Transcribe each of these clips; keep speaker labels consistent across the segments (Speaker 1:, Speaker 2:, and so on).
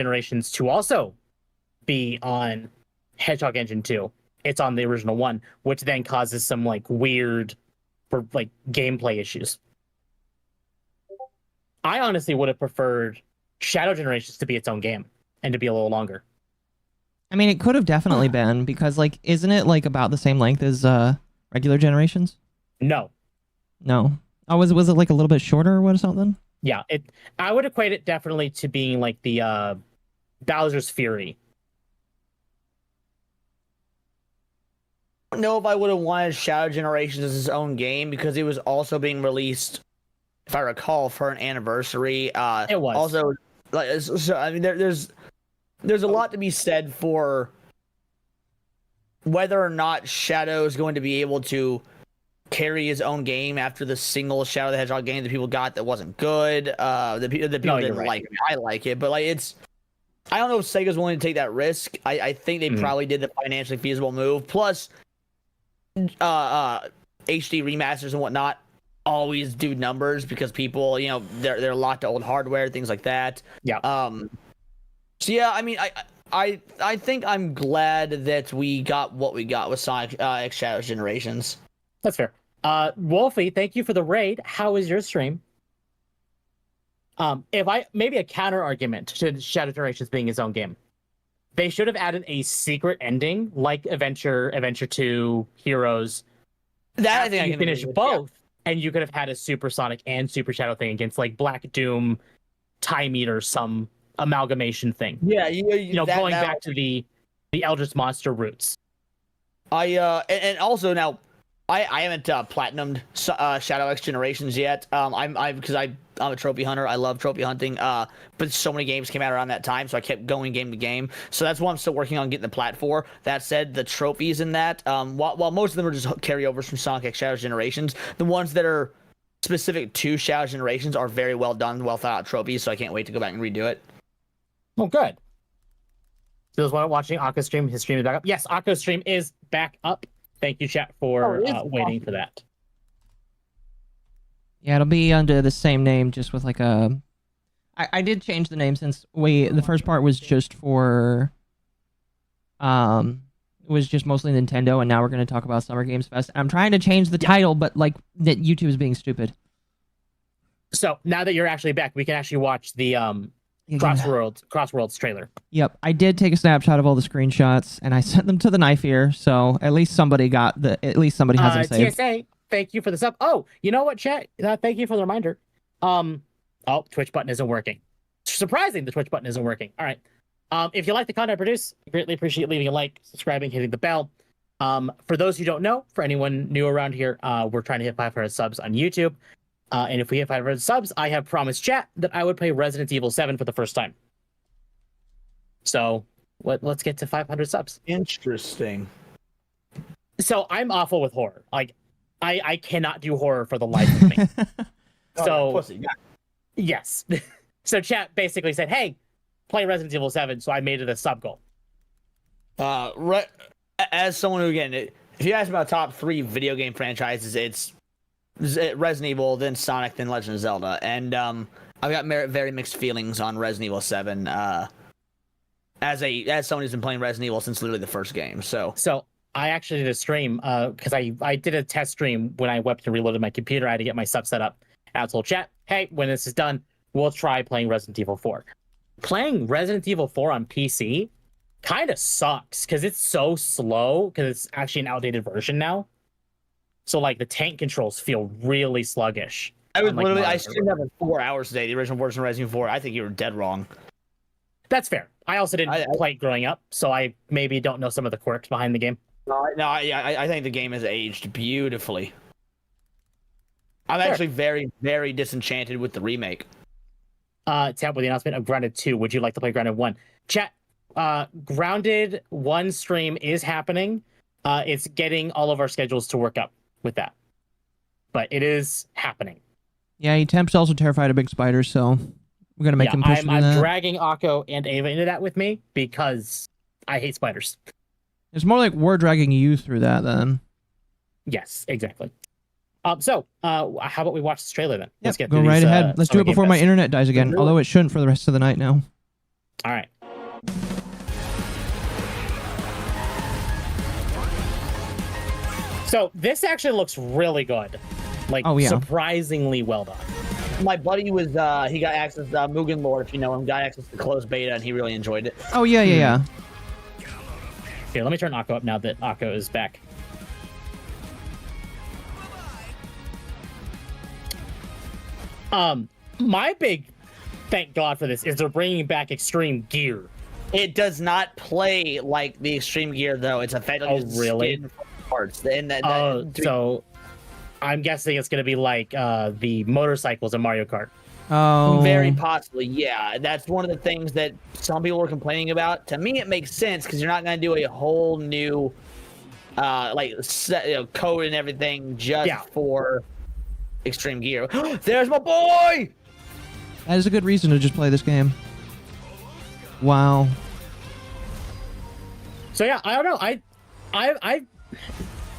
Speaker 1: Generations to also be on Hedgehog Engine 2. It's on the original one, which then causes some like weird for like gameplay issues. I honestly would have preferred Shadow Generations to be its own game and to be a little longer.
Speaker 2: I mean, it could have definitely been, because like, isn't it like about the same length as regular Generations?
Speaker 1: No.
Speaker 2: No. Oh, was it like a little bit shorter or what or something?
Speaker 1: Yeah, I would equate it definitely to being like the Bowser's Fury.
Speaker 3: I don't know if I would have wanted Shadow Generations as its own game, because it was also being released, if I recall, for an anniversary.
Speaker 1: It was
Speaker 3: also like, so I mean, there's a lot to be said for whether or not Shadow is going to be able to carry his own game after the single Shadow the Hedgehog game that people got that wasn't good. The people didn't like it. I like it, but like I don't know if Sega's willing to take that risk. I think they probably did the financially feasible move. Plus, HD remasters and whatnot always do numbers because people, they're locked to old hardware, things like that.
Speaker 1: Yeah.
Speaker 3: So yeah, I mean, I think I'm glad that we got what we got with Sonic X Shadow Generations.
Speaker 1: That's fair. Wolfie, thank you for the raid. How was your stream? If I maybe a counter argument to Shadow Generations being its own game, they should have added a secret ending like Adventure 2, Heroes.
Speaker 3: That I think
Speaker 1: you finish both, and you could have had a Super Sonic and Super Shadow thing against like Black Doom, Time Eater, some amalgamation thing.
Speaker 3: Yeah,
Speaker 1: going back to the Eldritch Monster roots.
Speaker 3: And also now, I haven't platinumed Shadow X Generations yet. Because I'm a trophy hunter. I love trophy hunting. But so many games came out around that time, so I kept going game to game. So that's what I'm still working on getting the plat for. That said, the trophies in that, while most of them are just carryovers from Sonic X Shadow Generations, the ones that are specific to Shadow Generations are very well done, well thought out trophies. So I can't wait to go back and redo it.
Speaker 1: Oh, good. So those watching Akko's stream, his stream is back up. Yes, Akko's stream is back up. Thank you, chat, for waiting for that.
Speaker 2: Yeah, it'll be under the same name, just with like a... I did change the name since the first part was just for... It was just mostly Nintendo, and now we're going to talk about Summer Games Fest. I'm trying to change the title, but like that YouTube is being stupid.
Speaker 1: So now that you're actually back, we can actually watch the Crossworlds trailer.
Speaker 2: Yep, I did take a snapshot of all the screenshots, and I sent them to the Knife Ear, so at least somebody has them saved.
Speaker 1: TSA, thank you for the sub. Oh, you know what, chat? Thank you for the reminder. Twitch button isn't working. Surprising, the Twitch button isn't working. All right. If you like the content I produce, I greatly appreciate leaving a like, subscribing, hitting the bell. For those who don't know, for anyone new around here, we're trying to hit 500 subs on YouTube. And if we hit 500 subs, I have promised chat that I would play Resident Evil 7 for the first time. So let's get to 500 subs.
Speaker 3: Interesting.
Speaker 1: So I'm awful with horror. Like, I cannot do horror for the life of me. Yes. So chat basically said, hey, play Resident Evil 7. So I made it a sub goal.
Speaker 3: As someone who, again, if you ask about top 3 video game franchises, it's Resident Evil, then Sonic, then Legend of Zelda, and I've got very mixed feelings on Resident Evil 7. As someone who's been playing Resident Evil since literally the first game, so
Speaker 1: I actually did a stream because I did a test stream when I webbed and reloaded my computer. I had to get my sub set up, and I told chat, hey, when this is done, we'll try playing Resident Evil 4. Playing Resident Evil 4 on PC kind of sucks because it's so slow because it's actually an outdated version now. So, like, the tank controls feel really sluggish.
Speaker 3: I streamed that for 4 hours today, the original version of Resident Evil 4. I think you were dead wrong.
Speaker 1: That's fair. I also didn't play it growing up, so I maybe don't know some of the quirks behind the game.
Speaker 3: I think the game has aged beautifully. I'm actually very, very disenchanted with the remake.
Speaker 1: Tap with the announcement of Grounded 2. Would you like to play Grounded 1? Chat, Grounded 1 stream is happening. It's getting all of our schedules to work up with that. But it is happening.
Speaker 2: Yeah, Temp's also terrified of big spiders, so we're going to make him push
Speaker 1: I'm dragging Akko and Ava into that with me because I hate spiders.
Speaker 2: It's more like we're dragging you through that then.
Speaker 1: Yes, exactly. So how about we watch this trailer then?
Speaker 2: Let's go right ahead. Let's do it before my internet dies again, although it shouldn't for the rest of the night now.
Speaker 1: All right. So this actually looks really good. Like,
Speaker 2: Oh, yeah.
Speaker 1: surprisingly well done.
Speaker 3: My buddy was he got access to Mugen Lord, if you know him, got access to closed beta, and he really enjoyed it.
Speaker 2: Oh, yeah, yeah, yeah.
Speaker 1: Here, let me turn Akko up now that Akko is back. My big thank God for this is they're bringing back Extreme Gear.
Speaker 3: It does not play like the Extreme Gear, though. It's effectively
Speaker 1: Oh, really?
Speaker 3: skin parts. And
Speaker 1: So I'm guessing it's going to be like the motorcycles in Mario Kart.
Speaker 2: Oh.
Speaker 3: Very possibly, yeah. That's one of the things that some people are complaining about. To me, it makes sense because you're not going to do a whole new code and everything just for Extreme Gear. There's my boy!
Speaker 2: That is a good reason to just play this game. Wow.
Speaker 1: So yeah, I don't know. I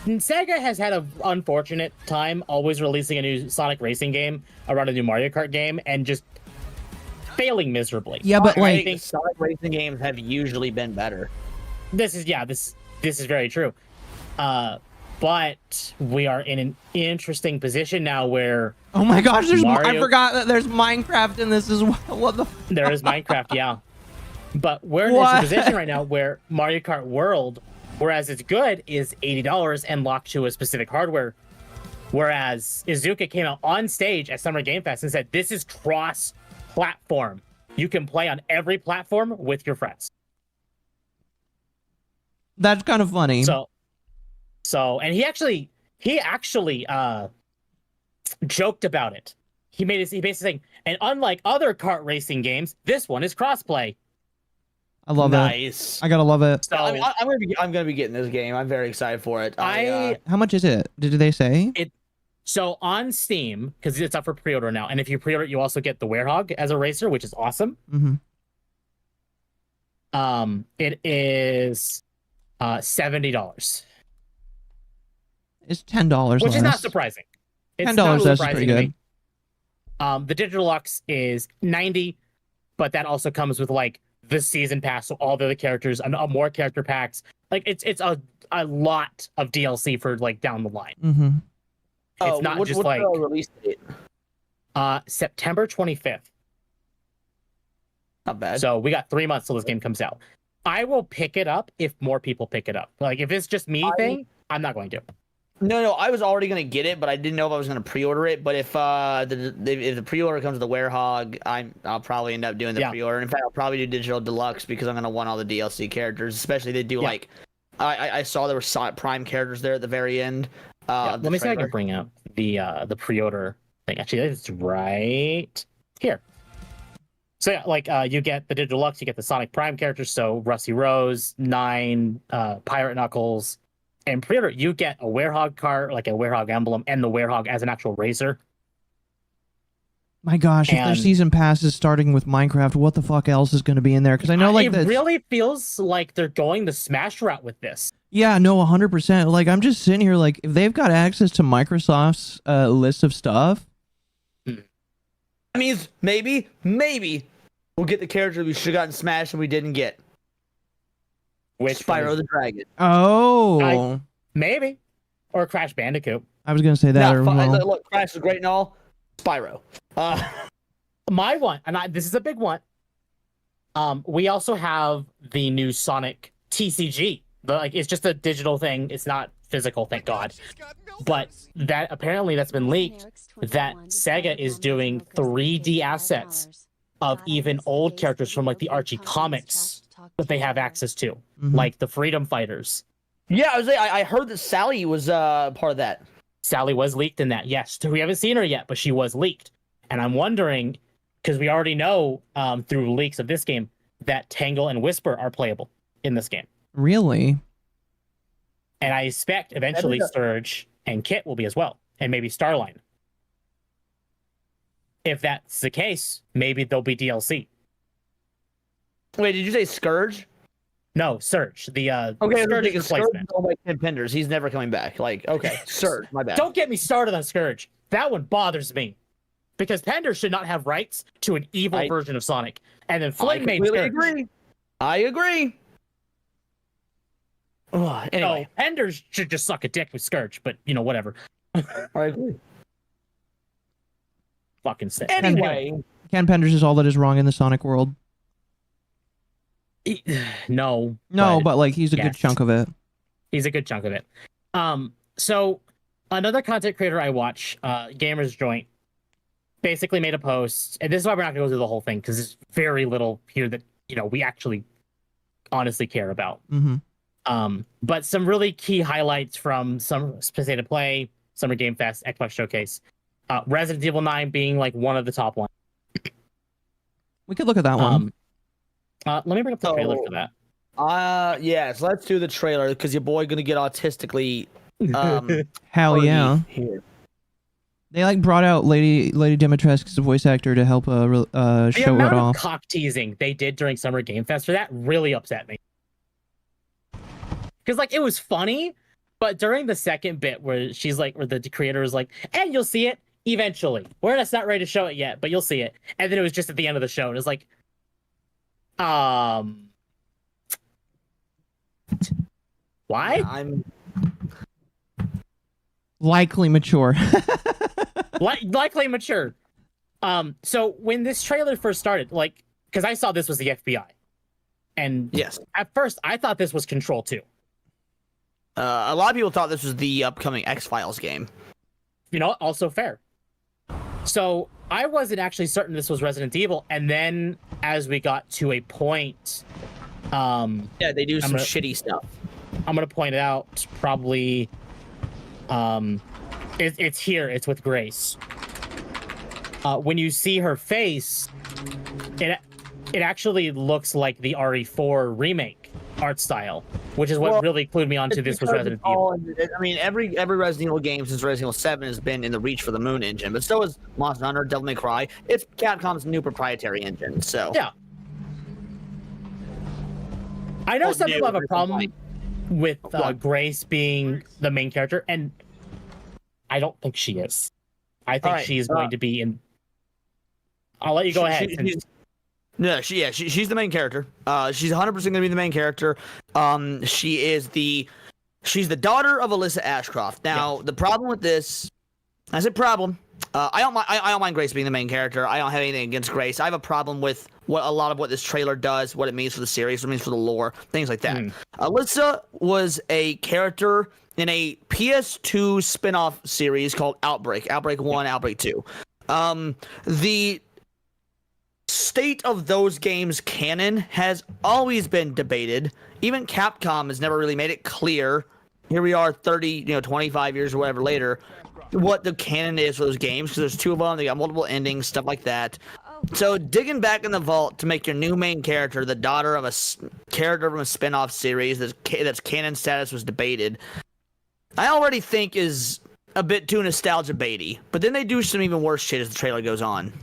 Speaker 1: Sega has had an unfortunate time always releasing a new Sonic racing game around a new Mario Kart game and just failing miserably.
Speaker 2: Yeah, but
Speaker 3: I
Speaker 2: like,
Speaker 3: think Sonic racing games have usually been better.
Speaker 1: This is very true. But we are in an interesting position now where
Speaker 2: oh my gosh, I
Speaker 1: Mario-
Speaker 2: forgot that there's Minecraft in this as well. What the?
Speaker 1: there is Minecraft, yeah. But we're in
Speaker 2: What?
Speaker 1: this position right now where Mario Kart World, whereas it's good, is $80 and locked to a specific hardware. Whereas Izuka came out on stage at Summer Game Fest and said, this is cross-platform. You can play on every platform with your friends.
Speaker 2: That's kind of funny.
Speaker 1: So, and he actually joked about it. He basically saying, and unlike other kart racing games, this one is crossplay.
Speaker 2: I love
Speaker 3: Nice.
Speaker 2: it. I gotta love it.
Speaker 1: So
Speaker 3: I mean, I'm gonna be getting this game. I'm very excited for it.
Speaker 2: How much is it? Did they say?
Speaker 1: So on Steam, because it's up for pre-order now, and if you pre-order it, you also get the Werehog as a racer, which is awesome.
Speaker 2: Mm-hmm.
Speaker 1: It is $70.
Speaker 2: It's $10,
Speaker 1: Which is not surprising. It's
Speaker 2: $10.
Speaker 1: not
Speaker 2: That's
Speaker 1: surprising
Speaker 2: pretty
Speaker 1: to
Speaker 2: good.
Speaker 1: me. The Digital Deluxe is $90, but that also comes with like the season pass, so all the other characters and more character packs. Like it's a lot of DLC for like down the line.
Speaker 2: Mm-hmm.
Speaker 1: It's not just
Speaker 3: what's
Speaker 1: like
Speaker 3: the release date?
Speaker 1: September 25th.
Speaker 3: Not bad.
Speaker 1: So we got 3 months till this game comes out. I will pick it up if more people pick it up. Like if it's just me thing, I'm not going to.
Speaker 3: No, I was already gonna get it, but I didn't know if I was gonna pre-order it. But if the pre-order comes with the Werehog, I'll probably end up doing the pre-order. In fact, I'll probably do Digital Deluxe because I'm gonna want all the DLC characters. Especially they do like, I saw there were Sonic Prime characters there at the very end.
Speaker 1: Let me see if I can bring up the pre-order thing. Actually, it's right here. So yeah, like you get the Digital Deluxe, you get the Sonic Prime characters, so Rusty Rose, Nine, Pirate Knuckles. And pre-order, you get a Werehog cart, like a Werehog emblem, and the Werehog as an actual racer.
Speaker 2: My gosh, if their season pass is starting with Minecraft, what the fuck else is going to be in there? Because I know, like,
Speaker 1: it really feels like they're going the Smash route with this.
Speaker 2: Yeah, no, 100%. Like, I'm just sitting here, like, if they've got access to Microsoft's list of stuff.
Speaker 3: That means maybe we'll get the character we should have gotten Smash and we didn't get.
Speaker 1: Which
Speaker 3: Spyro the Dragon.
Speaker 2: Oh.
Speaker 1: Maybe. Or Crash Bandicoot.
Speaker 2: I was going to say that.
Speaker 3: Look, Crash is great and all. Spyro.
Speaker 1: My one, and this is a big one. We also have the new Sonic TCG. It's just a digital thing. It's not physical, thank God. But that's been leaked that Sega is doing 3D assets of even old characters from like the Archie comics that they have access to, like the Freedom Fighters.
Speaker 3: Yeah, I heard that Sally was part of that.
Speaker 1: Sally was leaked in that, yes. We haven't seen her yet, but she was leaked. And I'm wondering, because we already know through leaks of this game that Tangle and Whisper are playable in this game.
Speaker 2: Really?
Speaker 1: And I expect eventually Surge and Kit will be as well, and maybe Starline. If that's the case, maybe there'll be DLC.
Speaker 3: Wait, did you say Scourge?
Speaker 1: No, Surge. The
Speaker 3: Scourge
Speaker 1: Surge's
Speaker 3: Scourge
Speaker 1: replacement.
Speaker 3: is owned by Tim Penders. He's never coming back. Like, okay, Surge, my bad.
Speaker 1: Don't get me started on Scourge. That one bothers me. because Pender should not have rights to an evil version of Sonic. And then Flynn made Scourge.
Speaker 3: I agree. Anyway,
Speaker 1: So Pender should just suck a dick with Scourge, but whatever.
Speaker 3: I agree.
Speaker 1: Fucking sick.
Speaker 3: Anyway,
Speaker 2: Ken Penders is all that is wrong in the Sonic world.
Speaker 1: No,
Speaker 2: but like he's a good chunk of it.
Speaker 1: He's a good chunk of it. So another content creator I watch, Gamers Joint, basically made a post, and this is why we're not gonna go through the whole thing because there's very little here that we actually honestly care about. But some really key highlights from some State of Play, Summer Game Fest, Xbox Showcase. Resident Evil 9 being like one of the top ones.
Speaker 2: We could look at that one.
Speaker 1: Let me bring up the trailer for that.
Speaker 3: Yes, let's do the trailer because your boy gonna get autistically.
Speaker 2: Hell yeah!
Speaker 3: Here.
Speaker 2: They like brought out Lady Dimitrescu's voice actor to help show it off.
Speaker 1: The amount of cock teasing they did during Summer Game Fest for that really upset me. Because it was funny, but during the second bit where she's like, where the creator is like, and you'll see it eventually. We're just not ready to show it yet, but you'll see it. And then it was just at the end of the show, and it's like, why?
Speaker 3: I'm
Speaker 2: likely mature.
Speaker 1: Likely mature. So when this trailer first started, because I saw this was the FBI, and
Speaker 3: yes,
Speaker 1: at first I thought this was Control 2.
Speaker 3: A lot of people thought this was the upcoming X-Files game.
Speaker 1: Also fair. So I wasn't actually certain this was Resident Evil, and then as we got to a point,
Speaker 3: they do some shitty stuff.
Speaker 1: I'm gonna point it out. Probably, it's here. It's with Grace. When you see her face, it actually looks like the RE4 remake art style, which is what really clued me onto this was Resident Evil.
Speaker 3: I mean, every Resident Evil game since Resident Evil 7 has been in the reach for the Moon engine, but so is Monster Hunter, Devil May Cry. It's Capcom's new proprietary engine, so
Speaker 1: yeah. I know some people have a problem with Grace being the main character, and I don't think she is. I think she's going to be in. I'll let you go ahead.
Speaker 3: She's the main character. She's 100% going to be the main character. She's the daughter of Alyssa Ashcroft. Now, the problem with this, I said problem. I don't mind Grace being the main character. I don't have anything against Grace. I have a problem with a lot of what this trailer does, what it means for the series, what it means for the lore, things like that. Alyssa was a character in a PS2 spin-off series called Outbreak 1, Outbreak 2. The state of those games canon has always been debated. Even Capcom has never really made it clear. Here we are 25 years or whatever later, what the canon is for those games, because there's two of them, they got multiple endings, stuff like that. So digging back in the vault to make your new main character the daughter of a character from a spin-off series that's canon status was debated, I already think is a bit too nostalgia baity. But then they do some even worse shit as the trailer goes on.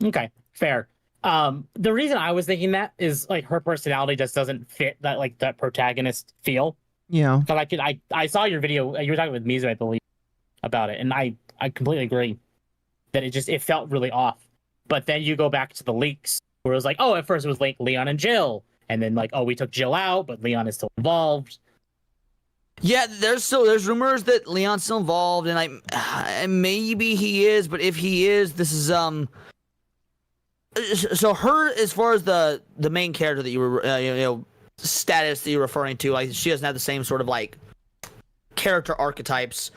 Speaker 1: Okay, fair. The reason I was thinking that is her personality just doesn't fit that protagonist feel.
Speaker 2: Yeah.
Speaker 1: So I saw your video. You were talking with Mizu, I believe, about it, and I completely agree that it felt really off. But then you go back to the leaks where it was at first it was Leon and Jill, and then we took Jill out, but Leon is still involved.
Speaker 3: Yeah, there's rumors that Leon's still involved, and maybe he is, but if he is, this is So her, as far as the main character that you were, status that you're referring to, she doesn't have the same sort of character archetypes.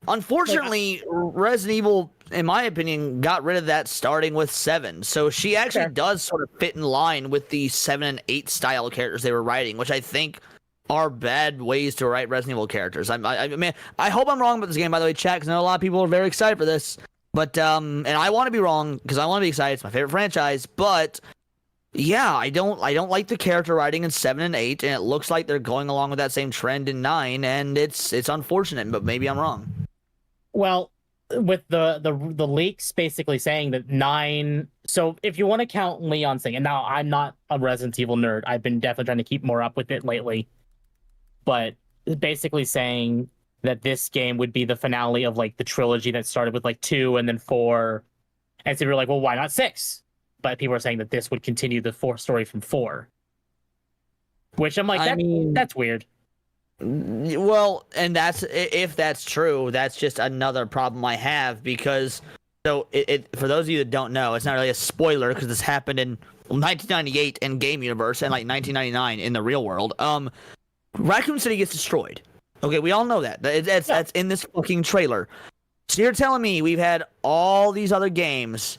Speaker 3: Unfortunately, Resident Evil, in my opinion, got rid of that starting with 7. So she actually does sort of fit in line with the 7 and 8 style characters they were writing, which I think are bad ways to write Resident Evil characters. I mean, I hope I'm wrong about this game, by the way, chat, because I know a lot of people are very excited for this. But, and I want to be wrong, because I want to be excited. It's my favorite franchise. But, yeah, I don't like the character writing in 7 and 8, and it looks like they're going along with that same trend in 9, and it's unfortunate, but maybe I'm wrong.
Speaker 1: Well, with the leaks basically saying that 9... So if you want to count Leon's thing, and now I'm not a Resident Evil nerd. I've been definitely trying to keep more up with it lately. But basically saying that this game would be the finale of the trilogy that started with 2 and then 4, And so we were like, well, why not 6? But people are saying that this would continue the story from 4. Which I'm like, that's weird.
Speaker 3: Well, and if that's true, that's just another problem I have, because it for those of you that don't know, it's not really a spoiler because this happened in 1998 in game universe and like 1999 in the real world. Raccoon City gets destroyed. Okay, we all know that. That's in this fucking trailer. So you're telling me we've had all these other games,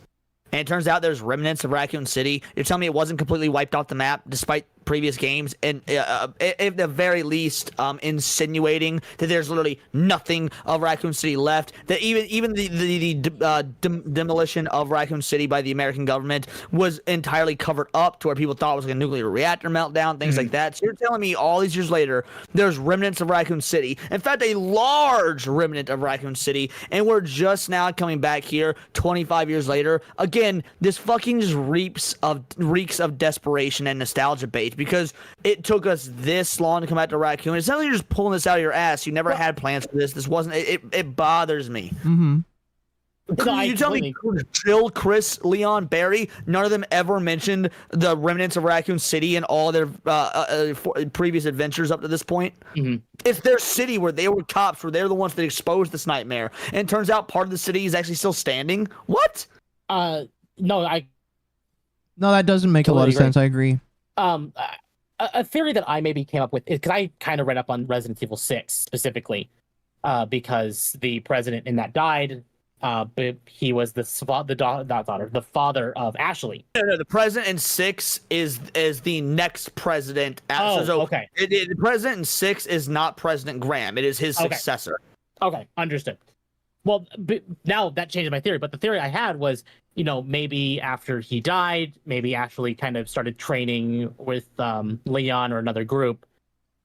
Speaker 3: and it turns out there's remnants of Raccoon City. You're telling me it wasn't completely wiped off the map despite previous games, and at the very least insinuating that there's literally nothing of Raccoon City left, that even the demolition of Raccoon City by the American government was entirely covered up to where people thought it was like a nuclear reactor meltdown, things like that. So you're telling me all these years later there's remnants of Raccoon City, in fact a large remnant of Raccoon City, and we're just now coming back here 25 years later again? This fucking just reeks of desperation and nostalgia bait, because it took us this long to come back to Raccoon. It's not like you're just pulling this out of your ass. You never had plans for this. This wasn't. It bothers me.
Speaker 2: Mm-hmm.
Speaker 3: You tell me, Jill, Chris, Leon, Barry, none of them ever mentioned the remnants of Raccoon City and all their previous adventures up to this point.
Speaker 1: Mm-hmm.
Speaker 3: It's their city where they were cops, where they're the ones that exposed this nightmare, and it turns out part of the city is actually still standing. What?
Speaker 1: No,
Speaker 2: that doesn't make a lot of sense. I agree.
Speaker 1: A theory that I maybe came up with is because I kind of read up on Resident Evil 6 specifically, because the president in that died, but he was the father of Ashley.
Speaker 3: No, the president in 6 is the next president.
Speaker 1: Okay.
Speaker 3: The president in 6 is not President Graham. It is his successor.
Speaker 1: Okay, understood. Well, now that changes my theory, but the theory I had was, maybe after he died, maybe Ashley kind of started training with Leon or another group,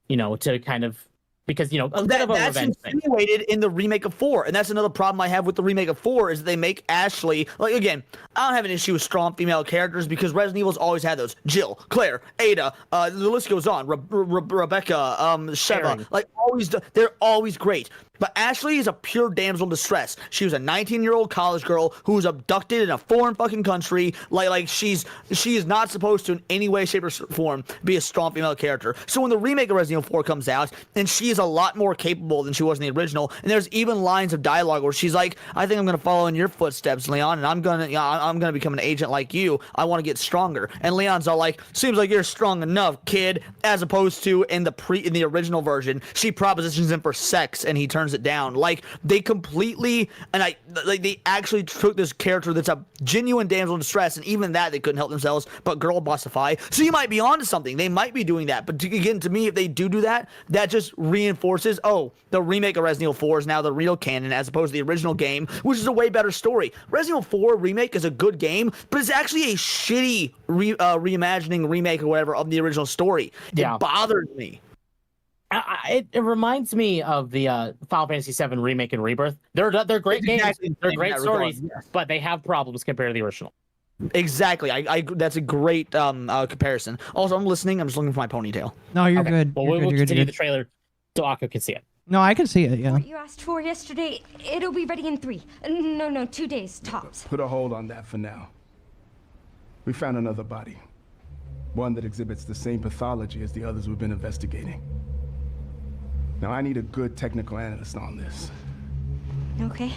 Speaker 1: to kind of, because,
Speaker 3: that's insinuated in the remake of 4, and that's another problem I have with the remake of 4, is that they make Ashley, like, again, I don't have an issue with strong female characters because Resident Evil's always had those. Jill, Claire, Ada, the list goes on, Rebecca, Sheva, like, they're always great. But Ashley is a pure damsel in distress. She was a 19-year-old college girl who was abducted in a foreign fucking country. Like she is not supposed to in any way, shape, or form be a strong female character. So when the remake of Resident Evil 4 comes out, and she is a lot more capable than she was in the original, and there's even lines of dialogue where she's like, "I think I'm gonna follow in your footsteps, Leon, and I'm gonna become an agent like you. I want to get stronger." And Leon's all like, "Seems like you're strong enough, kid." As opposed to in the original version, she propositions him for sex, and he turns it down. Like, they completely, and they actually took this character that's a genuine damsel in distress, and even that they couldn't help themselves but girl bossify. So you might be onto something. They might be doing that. But again, to me, if they do that, that just reinforces, the remake of Resident Evil 4 is now the real canon as opposed to the original game, which is a way better story. Resident Evil 4 remake is a good game, but it's actually a shitty reimagining, remake, or whatever of the original story. It bothers me.
Speaker 1: It reminds me of the Final Fantasy VII Remake and Rebirth. They're great games. They're great stories, but they have problems compared to the original.
Speaker 3: Exactly. I that's a great comparison. Also, I'm listening. I'm just looking for my ponytail.
Speaker 2: No, you're good.
Speaker 1: Well, we'll continue the trailer so Akko can see it.
Speaker 2: No, I can see it, yeah.
Speaker 4: What you asked for yesterday, it'll be ready in 3. No, 2 days, tops.
Speaker 5: Put a hold on that for now. We found another body. One that exhibits the same pathology as the others we've been investigating. Now, I need a good technical analyst on this.
Speaker 4: Okay.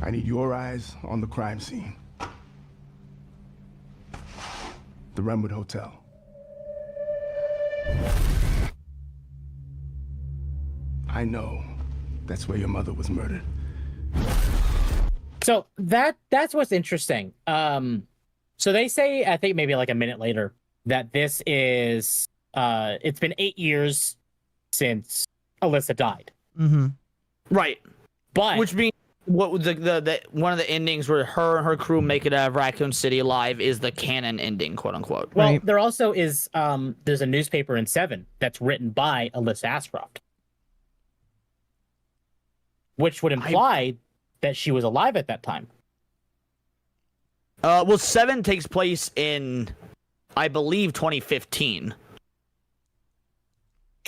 Speaker 5: I need your eyes on the crime scene. The Renwood Hotel. I know that's where your mother was murdered.
Speaker 1: So that's what's interesting. So they say, I think maybe like a minute later, that this is it's been 8 years since Alyssa died.
Speaker 2: Mm-hmm.
Speaker 3: Right.
Speaker 1: But
Speaker 3: which means what the one of the endings where her and her crew make it out of Raccoon City alive is the canon ending, quote unquote.
Speaker 1: Well,
Speaker 2: Right.
Speaker 1: there also is there's a newspaper in 7 that's written by Alyssa Ashcroft, which would imply that she was alive at that time.
Speaker 3: Well, 7 takes place in, I believe, 2015.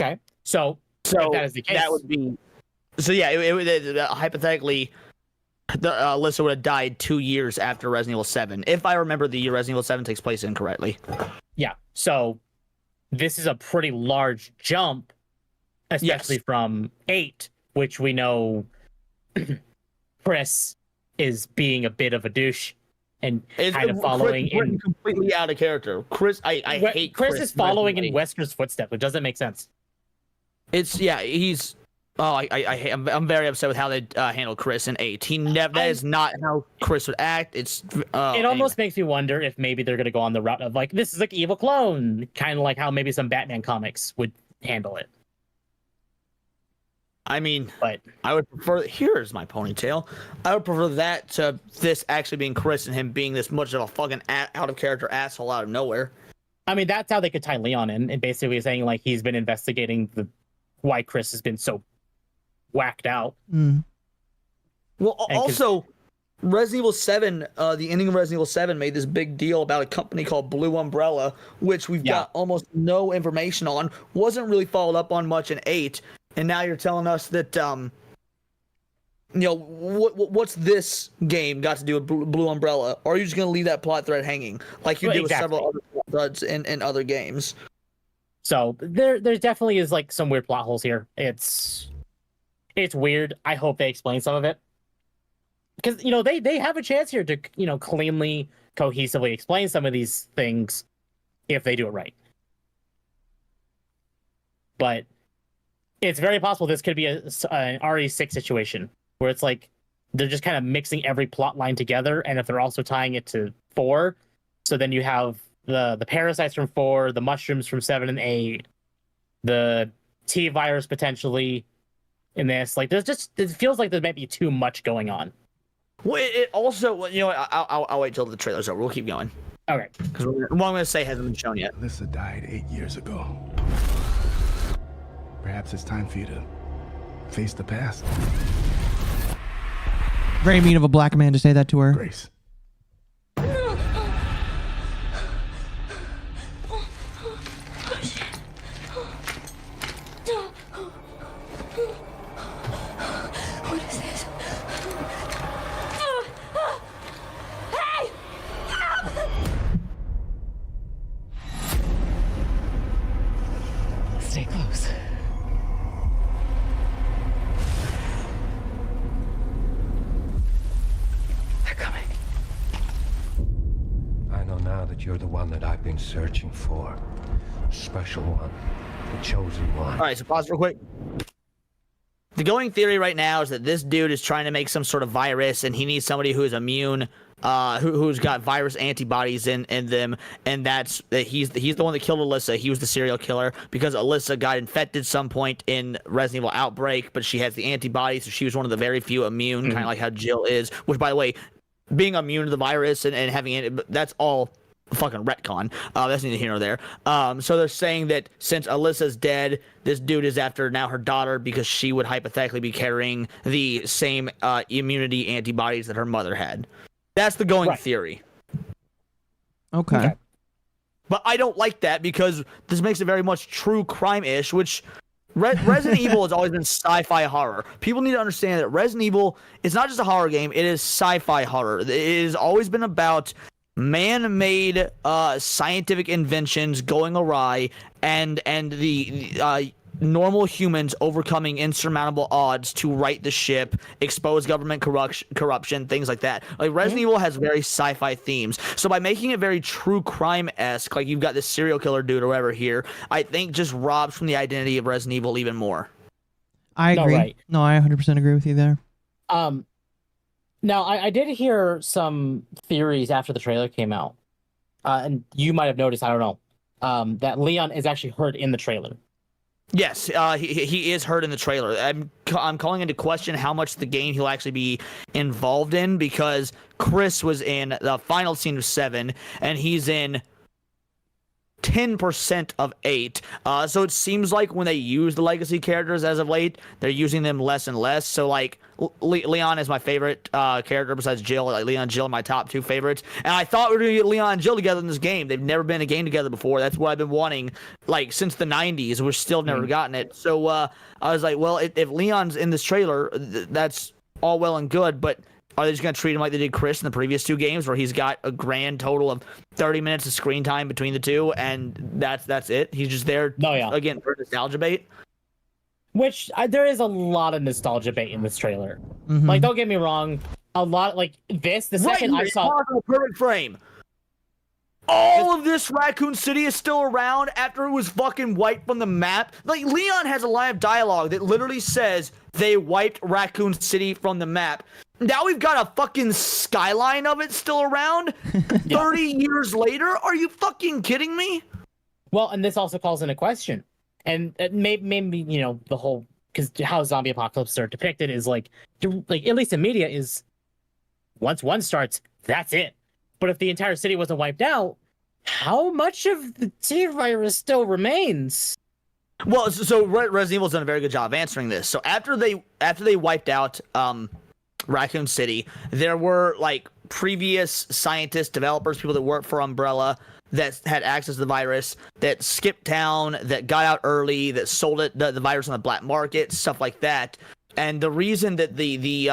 Speaker 1: Okay, so if that is the case,
Speaker 3: that would be So yeah, hypothetically, Alyssa would have died 2 years after Resident Evil 7, if I remember the year Resident Evil 7 takes place incorrectly.
Speaker 1: Yeah. So this is a pretty large jump, especially from 8, which we know Chris is being a bit of a douche and kind of following
Speaker 3: Chris
Speaker 1: in
Speaker 3: completely out of character. Chris, I hate Chris.
Speaker 1: Chris is following in Wesker's footsteps, which doesn't make sense.
Speaker 3: He's. Oh, I'm very upset with how they handled Chris in 8. That is not how Chris would act. It
Speaker 1: almost makes me wonder if maybe they're gonna go on the route of like, this is like evil clone, kind of like how maybe some Batman comics would handle it.
Speaker 3: I mean,
Speaker 1: but
Speaker 3: I would prefer. Here's my ponytail. I would prefer that to this actually being Chris and him being this much of a fucking out of character asshole out of nowhere.
Speaker 1: I mean, that's how they could tie Leon in, and basically saying like he's been investigating why Chris has been so whacked out.
Speaker 3: Well, also, Resident Evil 7, the ending of Resident Evil 7 made this big deal about a company called Blue Umbrella, which we've got almost no information on, wasn't really followed up on much in 8, and now you're telling us that, what's this game got to do with Blue Umbrella? Or are you just going to leave that plot thread hanging, like you did with several other plot threads in other games?
Speaker 1: So there definitely is like some weird plot holes here. It's weird. I hope they explain some of it. Because, they have a chance here to, cleanly, cohesively explain some of these things if they do it right. But it's very possible this could be an RE6 situation where it's like they're just kind of mixing every plot line together, and if they're also tying it to 4, so then you have the parasites from 4, the mushrooms from 7 and 8, the T virus potentially in this. Like, it feels like there might be too much going on.
Speaker 3: Well, it also, I'll wait till the trailer's over. We'll keep going.
Speaker 1: Okay.
Speaker 3: Because what I'm going to say hasn't been shown yet.
Speaker 5: Alyssa died 8 years ago. Perhaps it's time for you to face the past.
Speaker 2: Very mean of a black man to say that to her.
Speaker 5: Grace.
Speaker 4: What is this? Hey!
Speaker 6: Stay close. They're coming.
Speaker 7: I know now that you're the one that I've been searching for. Special one. The chosen one.
Speaker 3: All right, so pause real quick. The going theory right now is that this dude is trying to make some sort of virus, and he needs somebody who is immune, who's got virus antibodies in them, and he's the one that killed Alyssa. He was the serial killer because Alyssa got infected some point in Resident Evil Outbreak, but she has the antibodies, so she was one of the very few immune, kind of like how Jill is. Which, by the way, being immune to the virus and having that's all fucking retcon. That's neither here nor there. So they're saying that since Alyssa's dead, this dude is after now her daughter because she would hypothetically be carrying the same immunity antibodies that her mother had. That's the going theory.
Speaker 2: Okay.
Speaker 3: But I don't like that because this makes it very much true crime-ish, which Resident Evil has always been sci-fi horror. People need to understand that Resident Evil is not just a horror game, it is sci-fi horror. It has always been about man-made scientific inventions going awry and the normal humans overcoming insurmountable odds to right the ship, expose government corruption, things like that. Like Resident Evil has very sci-fi themes. So by making it very true crime-esque, like you've got this serial killer dude or whatever here, I think just robs from the identity of Resident Evil even more.
Speaker 2: I agree. No, I 100% agree with you there.
Speaker 1: Now, I did hear some theories after the trailer came out, and you might have noticed, I don't know, that Leon is actually heard in the trailer.
Speaker 3: Yes, he is heard in the trailer. I'm calling into question how much the game he'll actually be involved in because Chris was in the final scene of 7, and he's in 10% of 8. So it seems like when they use the legacy characters as of late, they're using them less and less. So like Leon is my favorite character besides Jill. Like Leon and Jill are my top 2 favorites. And I thought we were gonna get Leon and Jill together in this game. They've never been in a game together before. That's what I've been wanting like since the 90s. We're still never gotten it. So I was like, well, if Leon's in this trailer, that's all well and good, but are they just going to treat him like they did Chris in the previous 2 games, where he's got a grand total of 30 minutes of screen time between the 2, and that's it? He's just there, again, for nostalgia bait?
Speaker 1: Which, there is a lot of nostalgia bait in this trailer. Like, don't get me wrong, a lot, like, the second I saw...
Speaker 3: Perfect frame. All of this Raccoon City is still around after it was fucking wiped from the map. Like, Leon has a line of dialogue that literally says they wiped Raccoon City from the map. Now we've got a fucking skyline of it still around 30 years later? Are you fucking kidding me?
Speaker 1: Well, and this also calls into question. And maybe, you know, the whole... Because how zombie apocalypses are depicted is like, at least in media, is once one starts, that's it. But if the entire city wasn't wiped out, how much of the T-virus still remains?
Speaker 3: Well, so Resident Evil's done a very good job of answering this. So after they wiped out Raccoon City, there were like previous scientists, developers, people that worked for Umbrella that had access to the virus, that skipped town, that got out early, that sold the virus on the black market, stuff like that. And the reason that the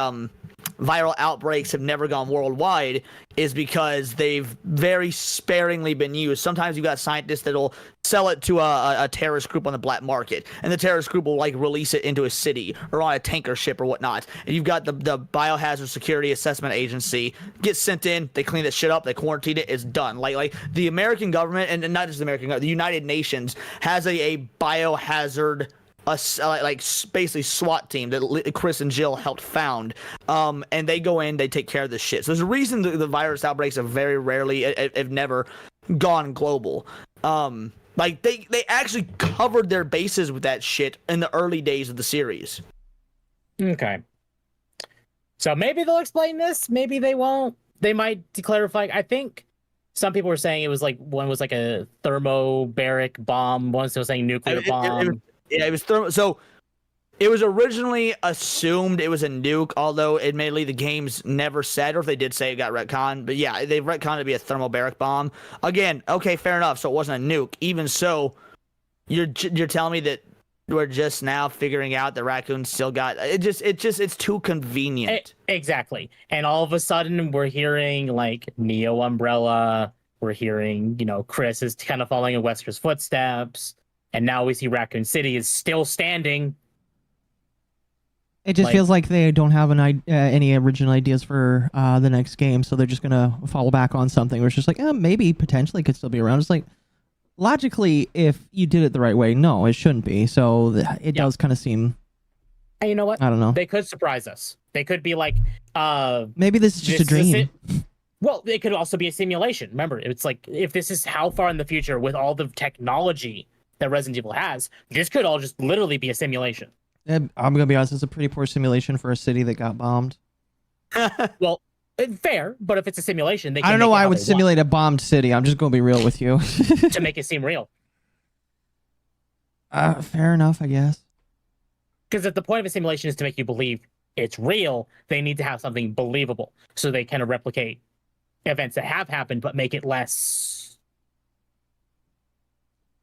Speaker 3: viral outbreaks have never gone worldwide is because they've very sparingly been used. Sometimes you've got scientists that'll sell it to a terrorist group on the black market, and the terrorist group will like release it into a city or on a tanker ship or whatnot. And you've got the Biohazard Security Assessment Agency gets sent in, they clean that shit up, they quarantine it, it's done. Like the American government, and not just the American government, the United Nations has a biohazard basically SWAT team that Chris and Jill helped found, and they go in, they take care of this shit. So there's a reason the virus outbreaks have very rarely, have never gone global. Like they actually covered their bases with that shit in the early days of the series.
Speaker 1: Okay. So maybe they'll explain this, maybe they won't. They might clarify. I think some people were saying it was like, one was like a thermobaric bomb, one was saying nuclear bomb.
Speaker 3: Yeah, it was thermal. So it was originally assumed it was a nuke, although admittedly the games never said, or if they did say it got retconned. But yeah, they retconned it to be a thermobaric bomb. Again, okay, fair enough. So it wasn't a nuke. Even so, you're telling me that we're just now figuring out that raccoons still got it's too convenient.
Speaker 1: Exactly. And all of a sudden we're hearing like Neo Umbrella. We're hearing, you know, Chris is kind of following in Wesker's footsteps. And now we see Raccoon City is still standing.
Speaker 2: It just feels like they don't have any original ideas for the next game, so they're just going to fall back on something where it's just like, maybe, potentially could still be around. It's like, logically, if you did it the right way, no, it shouldn't be. So it does kind of seem...
Speaker 1: And you know what?
Speaker 2: I don't know.
Speaker 1: They could surprise us. They could be like...
Speaker 2: maybe this is just a dream.
Speaker 1: Well, it could also be a simulation. Remember, it's like, if this is how far in the future with all the technology that Resident Evil has, this could all just literally be a simulation.
Speaker 2: I'm gonna be honest, it's a pretty poor simulation for a city that got bombed.
Speaker 1: Well, fair, but if it's a simulation, they can
Speaker 2: I don't know why I would simulate a bombed city. I'm just gonna be real with you.
Speaker 1: To make it seem real.
Speaker 2: Fair enough, I guess.
Speaker 1: Because if the point of a simulation is to make you believe it's real, they need to have something believable, so they kind of replicate events that have happened, but make it less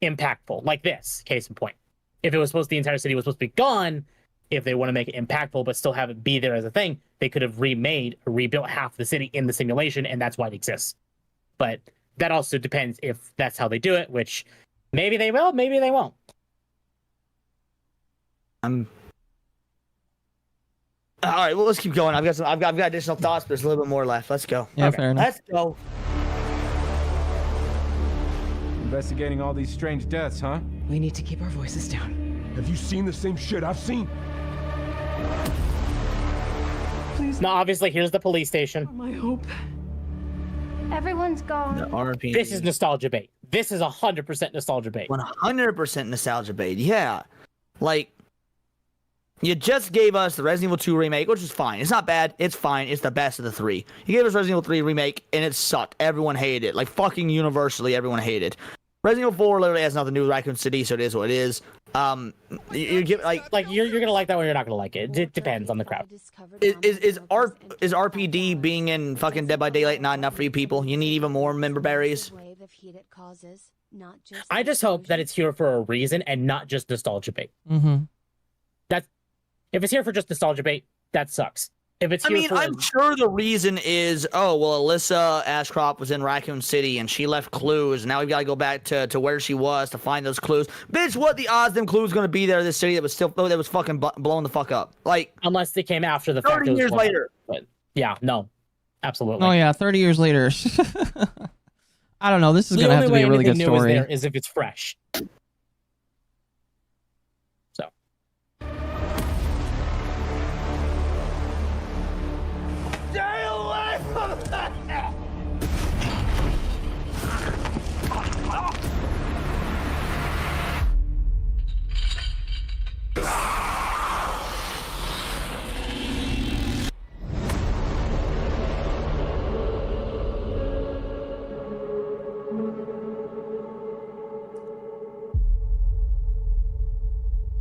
Speaker 1: impactful, like this case in point. If it was supposed, the entire city was supposed to be gone, if they want to make it impactful but still have it be there as a thing, they could have remade or rebuilt half the city in the simulation, and that's why it exists. But that also depends if that's how they do it, which maybe they will, maybe they won't.
Speaker 3: All right, well, let's keep going. I've got additional thoughts, but there's a little bit more left. Let's go.
Speaker 2: Yeah, okay, fair enough.
Speaker 3: Let's go.
Speaker 5: Investigating all these strange deaths, huh?
Speaker 6: We need to keep our voices down.
Speaker 5: Have you seen the same shit I've seen?
Speaker 6: Please.
Speaker 1: Now, obviously, here's the police station.
Speaker 6: My hope.
Speaker 4: Everyone's gone.
Speaker 3: The RP.
Speaker 1: This is nostalgia bait. This is 100% nostalgia bait.
Speaker 3: 100% nostalgia bait. Yeah. Like, you just gave us the Resident Evil 2 remake, which is fine. It's not bad. It's fine. It's the best of the 3. You gave us Resident Evil 3 remake, and it sucked. Everyone hated it. Like, fucking universally, everyone hated it. Resident Evil 4 literally has nothing to do with Raccoon City, so it is what it is. You get like
Speaker 1: you're gonna like that one, you're not gonna like it. It depends on the crowd.
Speaker 3: is RPD being in fucking Dead by Daylight not enough for you people? You need even more member berries.
Speaker 1: I just hope that it's here for a reason and not just nostalgia bait.
Speaker 2: Mm-hmm.
Speaker 1: That's if it's here for just nostalgia bait, that sucks. If it's here for...
Speaker 3: I'm sure the reason is, oh, well, Alyssa Ashcroft was in Raccoon City and she left clues, and now we've got to go back to where she was to find those clues. Bitch, what the odds them clues going to be there in this city that was fucking blowing the fuck up? Like,
Speaker 1: unless they came after the fact.
Speaker 3: 30 years later.
Speaker 1: But yeah, no, absolutely.
Speaker 2: Oh yeah, 30 years later. I don't know. This is gonna have to be a really good story.
Speaker 1: There is if it's fresh. So.
Speaker 3: Stay away from that!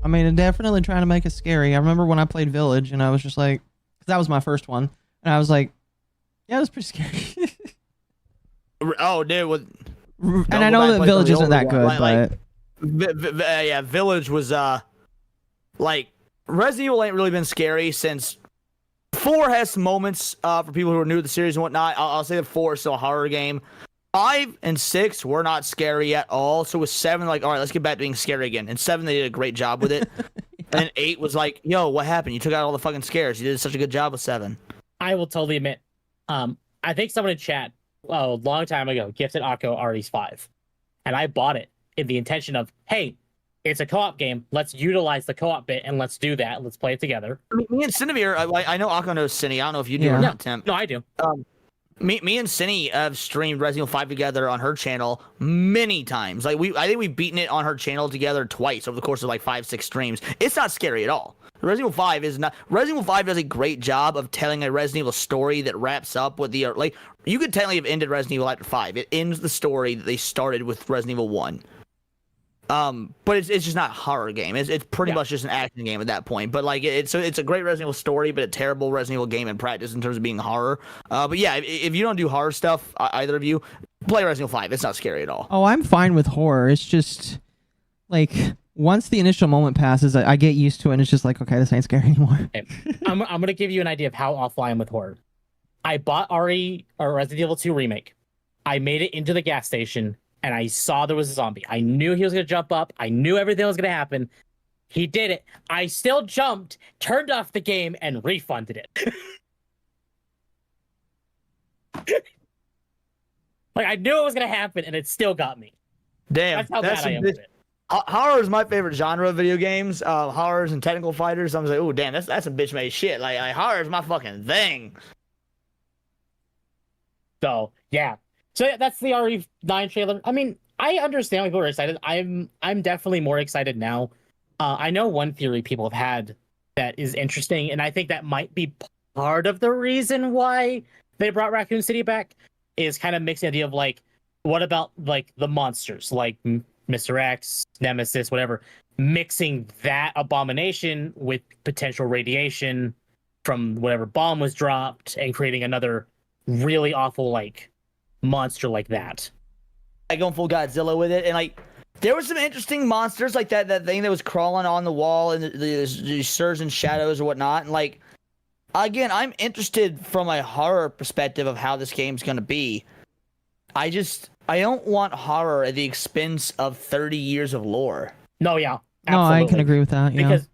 Speaker 2: I mean, they're definitely trying to make it scary. I remember when I played Village, and I was just like, because that was my first one, and I was like, yeah, it was pretty scary.
Speaker 3: Oh, dude.
Speaker 2: And I know that Village isn't that good, but...
Speaker 3: yeah, Village was, like, Resident Evil ain't really been scary since 4 has some moments, for people who are new to the series and whatnot. I'll say that 4 is still a horror game. 5 and 6 were not scary at all. So with 7, like, all right, let's get back to being scary again. And 7, they did a great job with it. Yeah. And 8 was like, yo, what happened? You took out all the fucking scares. You did such a good job with 7.
Speaker 1: I will totally admit, I think someone in chat, a long time ago, gifted Akko Ares 5. And I bought it in the intention of, hey, it's a co-op game. Let's utilize the co-op bit and let's do that. Let's play it together.
Speaker 3: Me and Cinnamere, I know Akko knows Cinny. I don't know if you do or not, Tim.
Speaker 1: No, I do.
Speaker 3: Me and Cinny have streamed Resident Evil 5 together on her channel many times. Like I think we've beaten it on her channel together twice over the course of like 5-6 streams. It's not scary at all. Resident Evil 5 is not. Resident Evil 5 does a great job of telling a Resident Evil story that wraps up with the like. You could technically have ended Resident Evil after 5. It ends the story that they started with Resident Evil 1. But it's just not a horror game. It's pretty much just an action game at that point. But like it's a great Resident Evil story, but a terrible Resident Evil game in practice in terms of being horror. But yeah, if you don't do horror stuff, either of you, play Resident Evil 5. It's not scary at all.
Speaker 2: Oh, I'm fine with horror. It's just like once the initial moment passes, I get used to it, and it's just like, okay, this ain't scary anymore.
Speaker 1: Okay. I'm gonna give you an idea of how awful I am with horror. I bought Resident Evil 2 remake. I made it into the gas station. And I saw there was a zombie. I knew he was going to jump up. I knew everything was going to happen. He did it. I still jumped, turned off the game, and refunded it. Like, I knew it was going to happen, and it still got me.
Speaker 3: Damn.
Speaker 1: That's how bad I am with it.
Speaker 3: Horror is my favorite genre of video games. Horrors and technical fighters. I was like, oh, damn, that's some bitch-made shit. Like, horror is my fucking thing.
Speaker 1: So, yeah. So yeah, that's the RE9 trailer. I mean, I understand why people are excited. I'm definitely more excited now. I know one theory people have had that is interesting, and I think that might be part of the reason why they brought Raccoon City back, is kind of mixing the idea of like, what about like the monsters, like Mr. X, Nemesis, whatever, mixing that abomination with potential radiation from whatever bomb was dropped and creating another really awful like monster like that.
Speaker 3: I going full Godzilla with it, and like there were some interesting monsters like that thing that was crawling on the wall and the surging shadows or whatnot. And like again, I'm interested from a horror perspective of how this game's gonna be. I don't want horror at the expense of 30 years of lore.
Speaker 1: No, yeah,
Speaker 2: absolutely. No, I can agree with that. Yeah.
Speaker 1: Because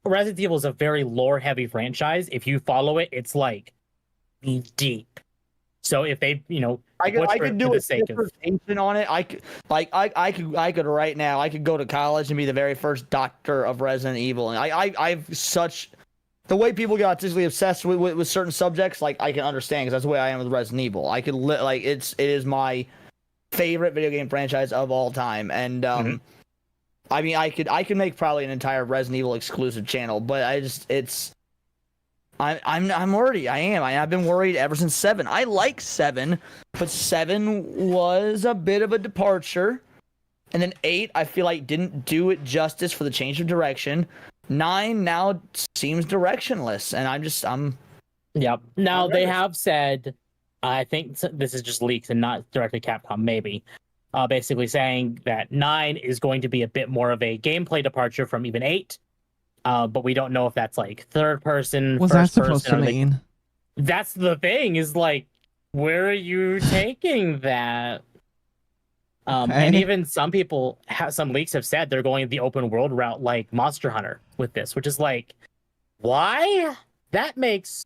Speaker 1: Resident Evil is a very lore-heavy franchise. If you follow it, it's like deep. So if they,
Speaker 3: I could do a dissertation on it. I could right now. I could go to college and be the very first doctor of Resident Evil. And I've such the way people get autistically obsessed with certain subjects. Like I can understand because that's the way I am with Resident Evil. I could it is my favorite video game franchise of all time. And I mean, I could make probably an entire Resident Evil exclusive channel, but I'm worried. I've been worried ever since 7. I like 7, but 7 was a bit of a departure. And then 8, I feel like didn't do it justice for the change of direction. 9 now seems directionless, and I'm.
Speaker 1: Yep. Now they
Speaker 3: nervous.
Speaker 1: have said, I think this is just leaks and not directly Capcom, maybe. Basically saying that 9 is going to be a bit more of a gameplay departure from even 8. But we don't know if that's like third person,
Speaker 2: What's that
Speaker 1: first
Speaker 2: supposed
Speaker 1: person.
Speaker 2: to mean?
Speaker 1: That's the thing, is like, where are you taking that? And
Speaker 2: Okay.
Speaker 1: even some people, some leaks have said they're going the open world route like Monster Hunter with this, which is like, why? That makes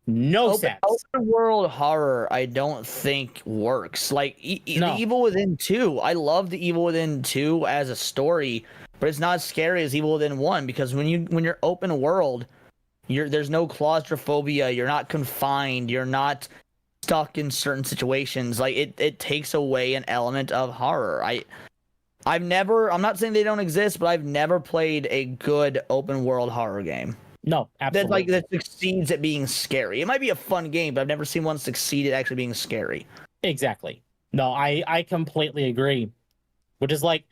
Speaker 1: no sense.
Speaker 3: Open world horror, I don't think works. Like
Speaker 1: No.
Speaker 3: the Evil Within 2, I love the Evil Within 2 as a story, but it's not as scary as Evil Within 1 because when you're open world, there's no claustrophobia. You're not confined. You're not stuck in certain situations. Like it takes away an element of horror. I'm not saying they don't exist, but I've never played a good open world horror game.
Speaker 1: No, absolutely.
Speaker 3: That succeeds at being scary. It might be a fun game, but I've never seen one succeed at actually being scary.
Speaker 1: Exactly. No, I completely agree. Which is like,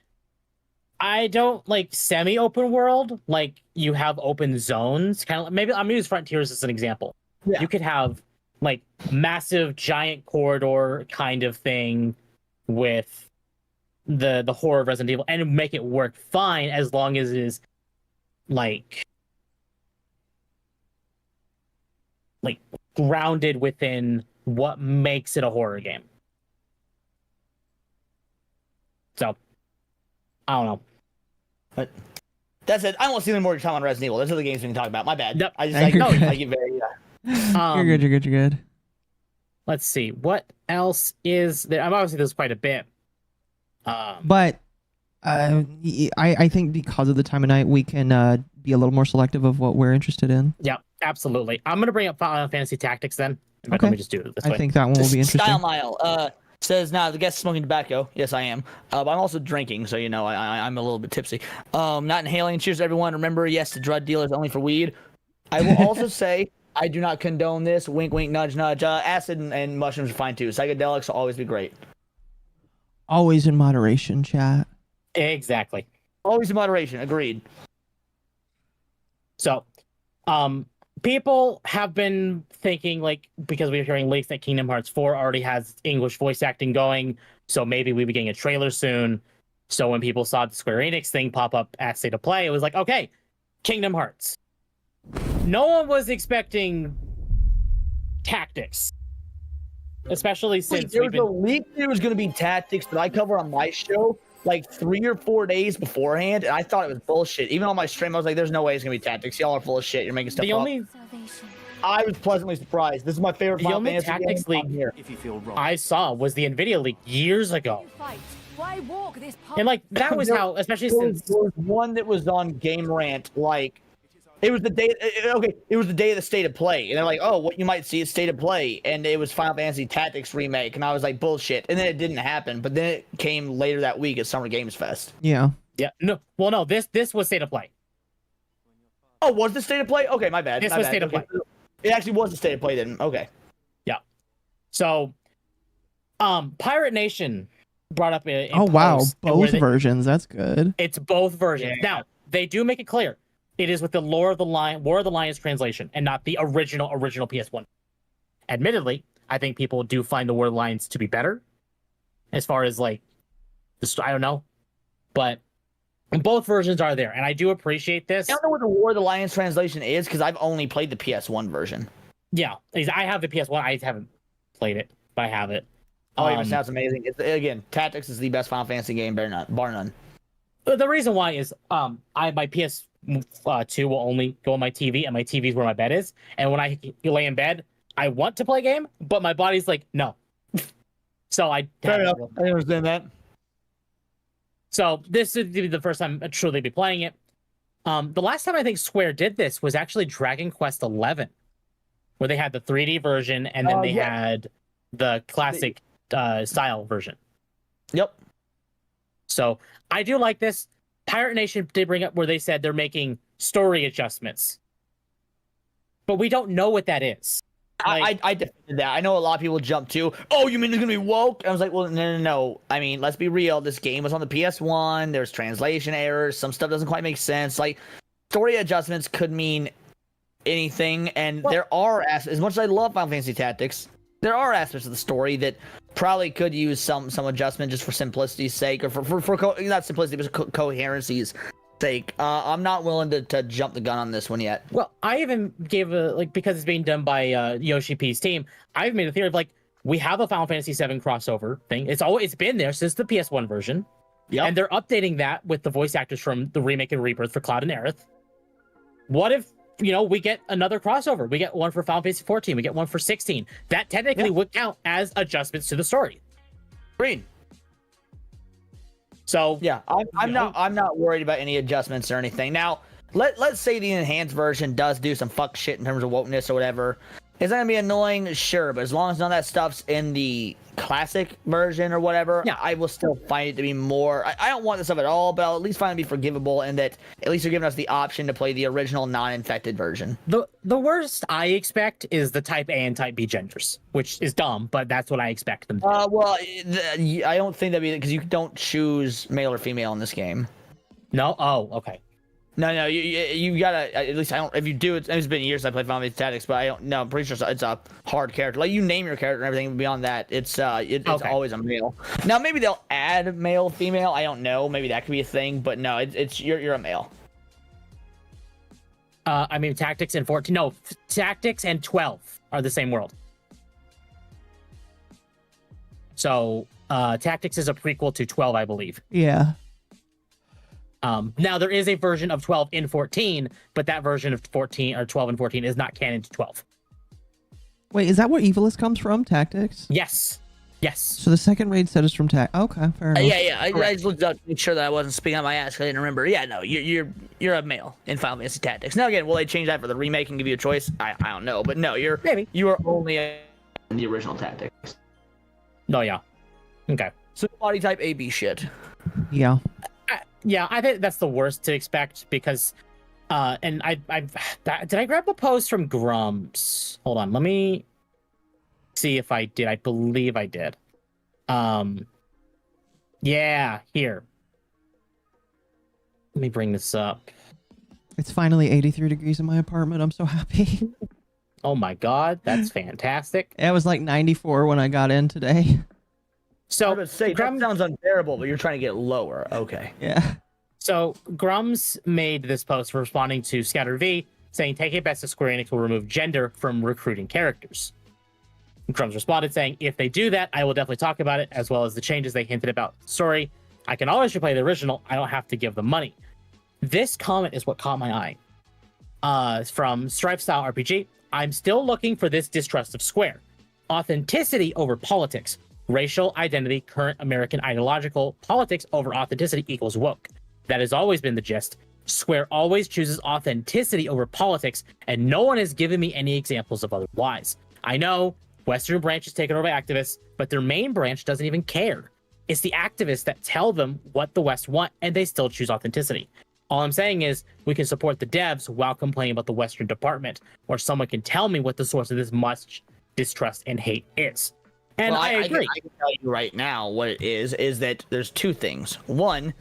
Speaker 1: I don't like semi-open world. Like you have open zones, kind of. Maybe I'm gonna use Frontiers as an example.
Speaker 3: Yeah.
Speaker 1: You could have like massive giant corridor kind of thing with the horror of Resident Evil and make it work fine as long as it is like grounded within what makes it a horror game. So I don't know.
Speaker 3: But that said, I won't see any more time on Resident Evil. There's other games we can talk about. My bad.
Speaker 1: Yep.
Speaker 3: I just
Speaker 2: You're good.
Speaker 3: I get very
Speaker 2: You're good. You're good.
Speaker 1: Let's see. What else is there? I'm obviously there's quite a bit.
Speaker 2: But I think because of the time of night, we can be a little more selective of what we're interested in.
Speaker 1: Yeah, absolutely. I'm gonna bring up Final Fantasy Tactics then. But
Speaker 2: Okay.
Speaker 1: let me just do it this
Speaker 2: I
Speaker 1: way.
Speaker 2: think that one will be interesting.
Speaker 3: Style Mile says now the guest smoking tobacco. Yes, I am. But I'm also drinking, so you know I'm a little bit tipsy. Not inhaling. Cheers, everyone. Remember, yes, the drug dealer is only for weed. I will also say I do not condone this. Wink, wink, nudge, nudge. Acid and mushrooms are fine too. Psychedelics will always be great.
Speaker 2: Always in moderation, chat.
Speaker 1: Exactly.
Speaker 3: Always in moderation. Agreed.
Speaker 1: So, people have been thinking, like, because we were hearing leaks that Kingdom Hearts 4 already has English voice acting going, so maybe we'll be getting a trailer soon. So when people saw the Square Enix thing pop up at State of Play, it was like, okay, Kingdom Hearts. No one was expecting Tactics. Especially since
Speaker 3: there was a leak there was going to be Tactics that I cover on my show like 3 or 4 days beforehand, and I thought it was bullshit. Even on my stream, I was like, there's no way it's going to be Tactics. Y'all are full of shit. You're making stuff up. I was pleasantly surprised. This is my favorite Final Fantasy
Speaker 1: Tactics
Speaker 3: game.
Speaker 1: leak
Speaker 3: Here.
Speaker 1: I saw was the NVIDIA leak years ago.
Speaker 4: Why walk this path?
Speaker 1: And like that was how, especially since
Speaker 3: There was one that was on Game Rant, like it was the day. Okay, it was the day of the State of Play, and they're like, "Oh, what you might see is State of Play," and it was Final Fantasy Tactics remake, and I was like, "Bullshit!" And then it didn't happen, but then it came later that week at Summer Games Fest.
Speaker 2: Yeah.
Speaker 1: yeah, no, well, no, this was State of Play.
Speaker 3: Oh, was the State of Play? Okay, my bad.
Speaker 1: This
Speaker 3: my
Speaker 1: was
Speaker 3: bad.
Speaker 1: State of
Speaker 3: Okay.
Speaker 1: Play.
Speaker 3: It actually was the State of Play then. Okay.
Speaker 1: Yeah. So, Pirate Nation brought up a
Speaker 2: Oh wow,
Speaker 1: post where
Speaker 2: both versions. That's good.
Speaker 1: It's both versions.
Speaker 3: Yeah.
Speaker 1: Now they do make it clear it is with the War of the Lions translation and not the original PS1. Admittedly, I think people do find the War of the Lions to be better, as far as like the I don't know, but both versions are there, and I do appreciate this.
Speaker 3: I don't know what the War of the Lions translation is because I've only played the PS1 version.
Speaker 1: Yeah, I have the PS1. I haven't played it, but I have it.
Speaker 3: Oh, it sounds amazing. Again, Tactics is the best Final Fantasy game, bar none.
Speaker 1: The reason why is my PS2 will only go on my TV, and my TV is where my bed is. And when I lay in bed, I want to play a game, but my body's like, no. So I
Speaker 3: Fair enough. I understand that.
Speaker 1: So this would be the first time I truly be playing it. The last time I think Square did this was actually Dragon Quest XI, where they had the 3D version and then they had the classic style version.
Speaker 3: Yep.
Speaker 1: So I do like this. Pirate Nation did bring up where they said they're making story adjustments, but we don't know what that is.
Speaker 3: I defended that. I know a lot of people jump to, oh, you mean it's gonna be woke? I was like, well, no. I mean, let's be real. This game was on the PS1. There's translation errors. Some stuff doesn't quite make sense. Like, story adjustments could mean anything, and there are as much as I love Final Fantasy Tactics, there are aspects of the story that probably could use some adjustment just for simplicity's sake, or for not simplicity, but coherency's sake. I'm not willing to jump the gun on this one yet.
Speaker 1: Well, I even gave because it's being done by Yoshi P's team. I've made a theory of like, we have a Final Fantasy VII crossover thing. It's been there since the PS1 version.
Speaker 3: Yeah,
Speaker 1: and they're updating that with the voice actors from the remake and rebirth for Cloud and Aerith. What if we get another crossover? We get one for Final Fantasy 14. We get one for 16. That technically would count as adjustments to the story.
Speaker 3: Green.
Speaker 1: So
Speaker 3: yeah, I'm not worried about any adjustments or anything. Now, let's say the enhanced version does do some fuck shit in terms of wokeness or whatever. Is that gonna be annoying? Sure, but as long as none of that stuff's in the classic version or whatever, yeah, I will still find it to be more. I don't want this stuff at all, but I'll at least find it to be forgivable, and that at least they're giving us the option to play the original non-infected version.
Speaker 1: The worst I expect is the Type A and Type B genders, which is dumb, but that's what I expect them to do.
Speaker 3: Well, I don't think that'd be because you don't choose male or female in this game.
Speaker 1: No? Oh, okay.
Speaker 3: No, you gotta, at least I don't, if you do, it's been years since I played Final Fantasy Tactics, but I don't, no, I'm pretty sure it's a hard character. Like, you name your character and everything, beyond that, it's always a male. Now, maybe they'll add male, female, I don't know, maybe that could be a thing, but no, you're a male.
Speaker 1: I mean, Tactics and 14, no, Tactics and 12 are the same world. So, Tactics is a prequel to 12, I believe.
Speaker 2: Yeah.
Speaker 1: Now there is a version of 12 in 14, but that version of 14 or 12 and 14 is not canon to 12.
Speaker 2: Wait, is that where Evilus comes from? Tactics?
Speaker 1: Yes.
Speaker 2: So the second raid set is from Okay, fair enough.
Speaker 3: Yeah. I just looked up to make sure that I wasn't speaking on my ass. I didn't remember. Yeah, no, you're a male in Final Fantasy Tactics. Now again, will they change that for the remake and give you a choice? I don't know, but no, you are only in the original Tactics.
Speaker 1: No, yeah. Okay.
Speaker 3: So body type AB shit.
Speaker 2: Yeah.
Speaker 1: Yeah, I think that's the worst to expect because, and did I grab a post from Grumps? Hold on, let me see if I did. I believe I did. Yeah, here. Let me bring this up.
Speaker 2: It's finally 83 degrees in my apartment. I'm so happy.
Speaker 1: Oh my god, that's fantastic.
Speaker 2: It was like 94 when I got in today.
Speaker 3: So I was say, that sounds unbearable, but you're trying to get lower. Okay.
Speaker 2: Yeah.
Speaker 1: So Grums made this post responding to Scatter V, saying, "Take it best that Square Enix will remove gender from recruiting characters." Grums responded saying, "If they do that, I will definitely talk about it, as well as the changes they hinted about the story. I can always replay the original. I don't have to give them money." This comment is what caught my eye. From Strife Style RPG, "I'm still looking for this distrust of Square. Authenticity over politics. Racial identity, current American ideological politics over authenticity equals woke. That has always been the gist. Square always chooses authenticity over politics, and no one has given me any examples of otherwise. I know Western branch is taken over by activists, but their main branch doesn't even care. It's the activists that tell them what the West want, and they still choose authenticity. All I'm saying is we can support the devs while complaining about the Western department, or someone can tell me what the source of this much distrust and hate is." And
Speaker 3: well,
Speaker 1: I agree.
Speaker 3: I can tell you right now what it is that there's two things. One,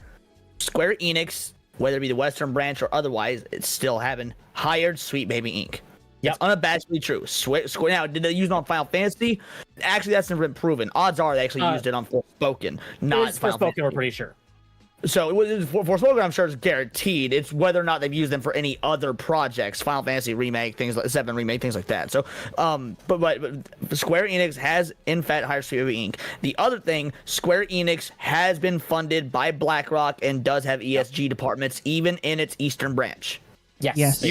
Speaker 3: Square Enix, whether it be the Western branch or otherwise, it's still having hired Sweet Baby Inc. Yep. It's unabashedly true. Square, now, did they use it on Final Fantasy? Actually, that's never been proven. Odds are they actually used it on Forspoken, not Final Fantasy.
Speaker 1: We're pretty sure.
Speaker 3: So Forspoken, I'm sure, is guaranteed. It's whether or not they've used them for any other projects, Final Fantasy remake, things like 7 remake, things like that. So, but Square Enix has in fact hired Studio Inc. The other thing, Square Enix has been funded by BlackRock and does have ESG departments, even in its Eastern branch.
Speaker 1: Yes.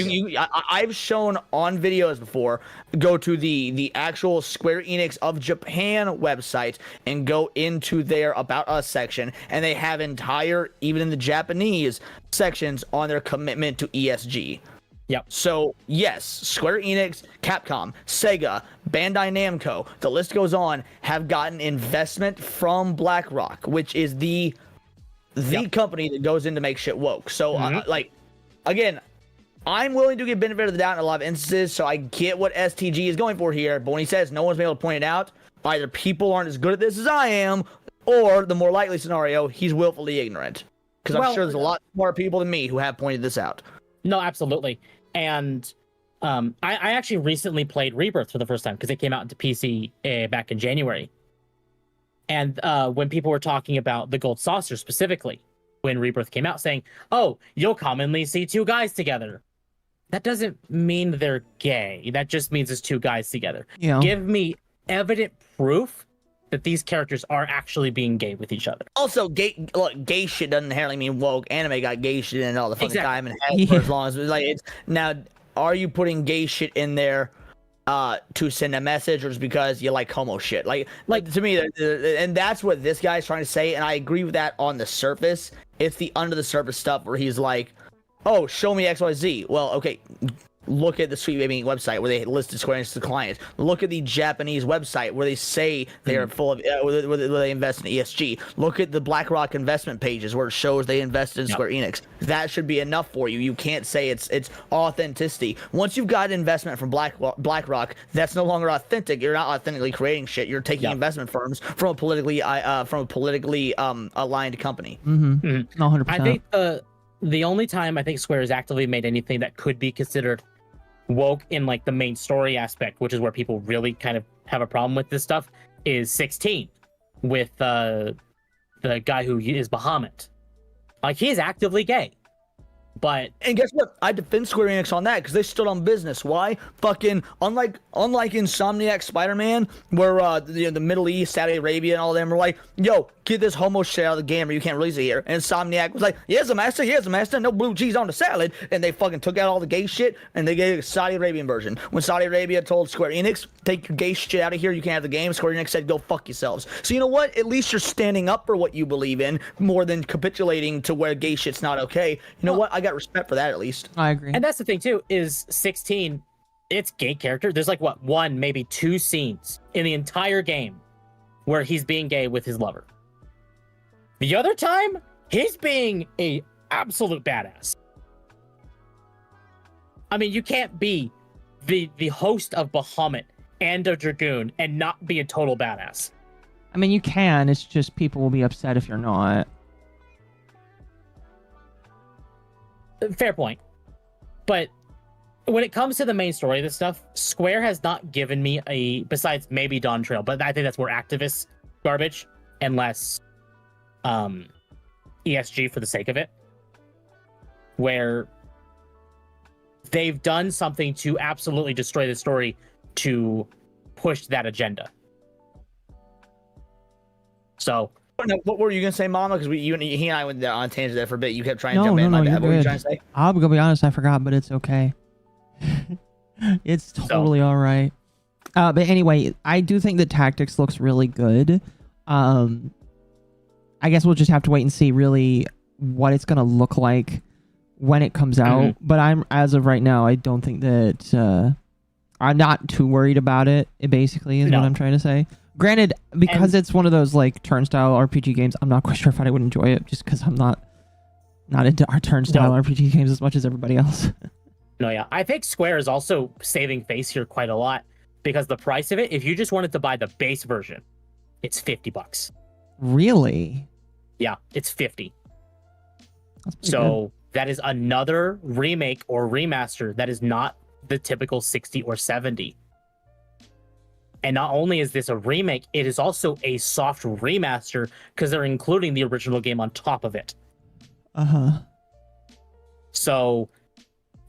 Speaker 3: I've shown on videos before. Go to the actual Square Enix of Japan website and go into their About Us section, and they have entire, even in the Japanese sections, on their commitment to ESG.
Speaker 1: Yep.
Speaker 3: So yes, Square Enix, Capcom, Sega, Bandai Namco, the list goes on, have gotten investment from BlackRock, which is the company that goes in to make shit woke. So again. I'm willing to give benefit of the doubt in a lot of instances, so I get what STG is going for here. But when he says no one's been able to point it out, either people aren't as good at this as I am, or the more likely scenario, he's willfully ignorant. Because I'm sure there's a lot more people than me who have pointed this out.
Speaker 1: No, absolutely. And I actually recently played Rebirth for the first time because it came out into PC back in January. And when people were talking about the Gold Saucer specifically, when Rebirth came out, saying, oh, you'll commonly see two guys together. That doesn't mean they're gay. That just means it's two guys together.
Speaker 2: Yeah.
Speaker 1: Give me evident proof that these characters are actually being gay with each other.
Speaker 3: Also, gay shit doesn't inherently mean woke. Anime got gay shit in it all the fucking time and has
Speaker 2: Yeah.
Speaker 3: for as long as like it's now. Are you putting gay shit in there to send a message, or just because you like homo shit? Like to me, and that's what this guy's trying to say, and I agree with that on the surface. It's the under the surface stuff where he's like, "Oh, show me XYZ." Well, okay. Look at the Sweet Baby website where they listed Square Enix as clients. Look at the Japanese website where they say they are full of where they invest in ESG. Look at the BlackRock investment pages where it shows they invested in Square Enix. That should be enough for you. You can't say it's authenticity. Once you've got investment from BlackRock, that's no longer authentic. You're not authentically creating shit. You're taking investment firms from a politically aligned company.
Speaker 2: Mm-hmm. 100%.
Speaker 1: I think the only time I think Square has actively made anything that could be considered woke in like the main story aspect, which is where people really kind of have a problem with this stuff, is 16 with the guy who is Bahamut. Like, he is actively gay. But
Speaker 3: and guess what? I defend Square Enix on that because they stood on business. Why? Fucking unlike Insomniac Spider-Man, where the Middle East, Saudi Arabia, and all them were like, "Yo, get this homo shit out of the game, or you can't release it here." And Insomniac was like, "Here's a master, no blue cheese on the salad," and they fucking took out all the gay shit and they gave a Saudi Arabian version. When Saudi Arabia told Square Enix, "Take your gay shit out of here, you can't have the game," Square Enix said, "Go fuck yourselves." So you know what? At least you're standing up for what you believe in more than capitulating to where gay shit's not okay. You know what? I got respect for that at least.
Speaker 2: I agree.
Speaker 1: And that's the thing too, is 16, it's gay character. There's like what, one, maybe two scenes in the entire game where he's being gay with his lover. The other time, he's being a absolute badass. I mean, you can't be the host of Bahamut and a Dragoon and not be a total badass.
Speaker 2: I mean, you can. It's just people will be upset if you're not.
Speaker 1: Fair point. But when it comes to the main story of this stuff, Square has not given me besides maybe Dawn Trail, but I think that's more activist garbage and less ESG for the sake of it, where they've done something to absolutely destroy the story to push that agenda. So
Speaker 3: What were you gonna say, Mama? Because he and I went on a tangent there for a bit. You kept trying to
Speaker 2: No,
Speaker 3: jump in.
Speaker 2: no,
Speaker 3: My
Speaker 2: you're
Speaker 3: bad. What were you
Speaker 2: good.
Speaker 3: trying to say?
Speaker 2: I'm gonna be honest, I forgot, but it's okay. It's totally all right. But anyway, I do think that Tactics looks really good. I guess we'll just have to wait and see really what it's gonna look like when it comes out. But as of right now, I don't think that I'm not too worried about it. It basically is what I'm trying to say. Granted, because it's one of those like turnstile RPG games, I'm not quite sure if I would enjoy it just because I'm not into our turnstile RPG games as much as everybody else.
Speaker 1: No, yeah. I think Square is also saving face here quite a lot because the price of it, if you just wanted to buy the base version, it's $50.
Speaker 2: Really?
Speaker 1: Yeah, it's 50.
Speaker 2: That's pretty
Speaker 1: So that is another remake or remaster that is not the typical 60 or 70. And not only is this a remake, it is also a soft remaster because they're including the original game on top of it.
Speaker 2: Uh-huh.
Speaker 1: So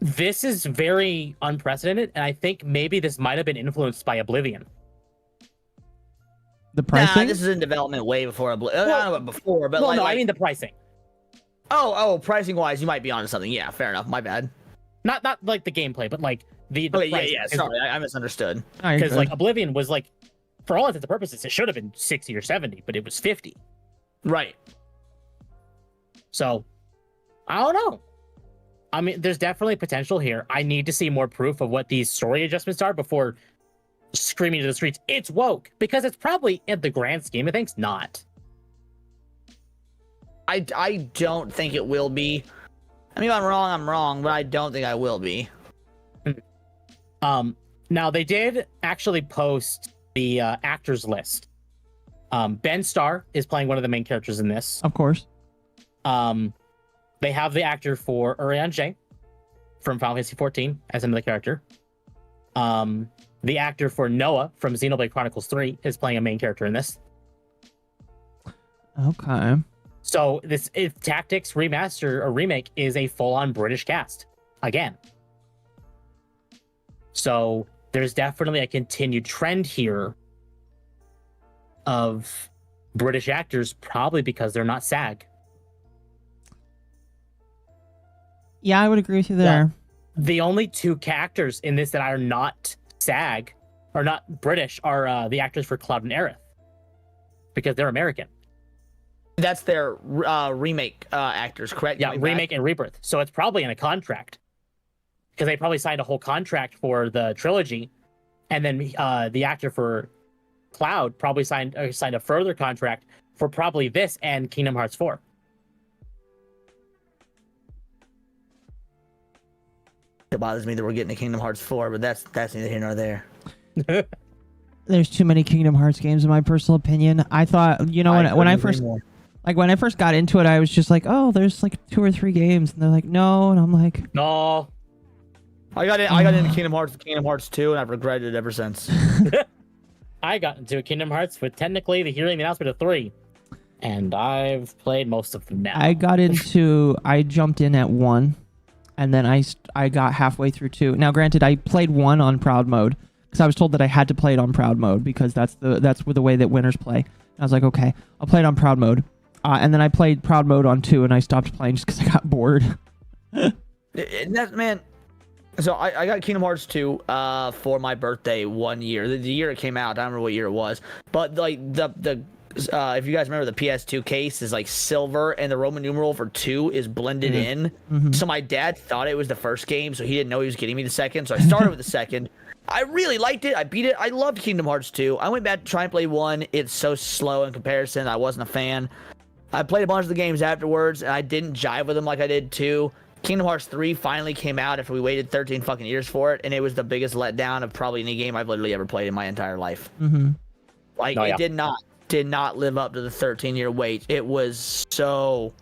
Speaker 1: this is very unprecedented, and I think maybe this might have been influenced by Oblivion.
Speaker 2: The pricing?
Speaker 3: Nah, this is in development way before Oblivion. I don't know about before, but
Speaker 1: I mean the pricing.
Speaker 3: Oh, pricing wise, you might be onto something. Yeah, fair enough. My bad.
Speaker 1: Not like the gameplay, but like the
Speaker 3: Okay,
Speaker 1: price.
Speaker 3: yeah. Sorry, I misunderstood.
Speaker 1: Because like Oblivion was like, for all intents and purposes, it should have been 60 or 70, but it was 50.
Speaker 3: Right.
Speaker 1: So, I don't know. I mean, there's definitely potential here. I need to see more proof of what these story adjustments are before screaming to the streets, it's woke. Because it's probably, in the grand scheme of things, not.
Speaker 3: I don't think it will be. I mean, if I'm wrong, but I don't think I will be.
Speaker 1: Now they did actually post the actors list. Ben Starr is playing one of the main characters in this.
Speaker 2: Of course.
Speaker 1: They have the actor for Urian Jay from Final Fantasy XIV as another character. The actor for Noah from Xenoblade Chronicles 3 is playing a main character in this.
Speaker 2: Okay.
Speaker 1: So this Tactics remaster or remake is a full-on British cast again. So there's definitely a continued trend here of British actors, probably because they're not SAG.
Speaker 2: Yeah, I would agree with you there.
Speaker 1: The only two actors in this that are not SAG or not British are the actors for Cloud and Aerith, because they're American.
Speaker 3: That's their remake actors, correct?
Speaker 1: Yeah, remake and rebirth. So it's probably in a contract, because they probably signed a whole contract for the trilogy, and then the actor for Cloud probably signed a further contract for probably this and Kingdom Hearts 4.
Speaker 3: It bothers me that we're getting a Kingdom Hearts 4, but that's neither here nor there.
Speaker 2: There's too many Kingdom Hearts games in my personal opinion. I thought, when I first got into it, I was just like, oh, there's like 2 or 3 games, and they're like, no, and I'm like,
Speaker 1: No.
Speaker 3: I got into Kingdom Hearts 2, and I've regretted it ever since.
Speaker 1: I got into Kingdom Hearts with technically hearing the announcement of 3, and I've played most of them now.
Speaker 2: I jumped in at 1, and then I got halfway through 2. Now, granted, I played 1 on proud mode, because I was told that I had to play it on proud mode, because that's the way that winners play. And I was like, okay, I'll play it on proud mode. And then I played proud mode on 2, and I stopped playing just because I got bored.
Speaker 3: Man, so I got Kingdom Hearts 2 for my birthday one year. The year it came out, I don't remember what year it was. But like the if you guys remember, the PS2 case is like silver, and the Roman numeral for 2 is blended in.
Speaker 2: Mm-hmm.
Speaker 3: So my dad thought it was the first game, so he didn't know he was getting me the second. So I started with the second. I really liked it. I beat it. I loved Kingdom Hearts 2. I went back to try and play 1. It's so slow in comparison. I wasn't a fan. I played a bunch of the games afterwards, and I didn't jive with them like I did 2. Kingdom Hearts 3 finally came out after we waited 13 fucking years for it, and it was the biggest letdown of probably any game I've literally ever played in my entire life.
Speaker 2: Mm-hmm.
Speaker 3: Like, it did not live up to the 13-year wait. It was so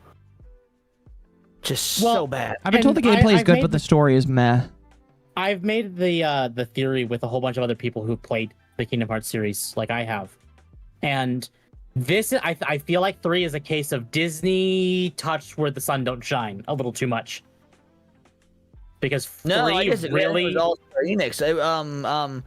Speaker 3: bad.
Speaker 2: I've been told the gameplay is good, but the story is meh.
Speaker 1: I've made the theory with a whole bunch of other people who played the Kingdom Hearts series, like I have, and this I feel like 3 is a case of Disney touched where the sun don't shine a little too much, because 3 really
Speaker 3: was all Square Enix.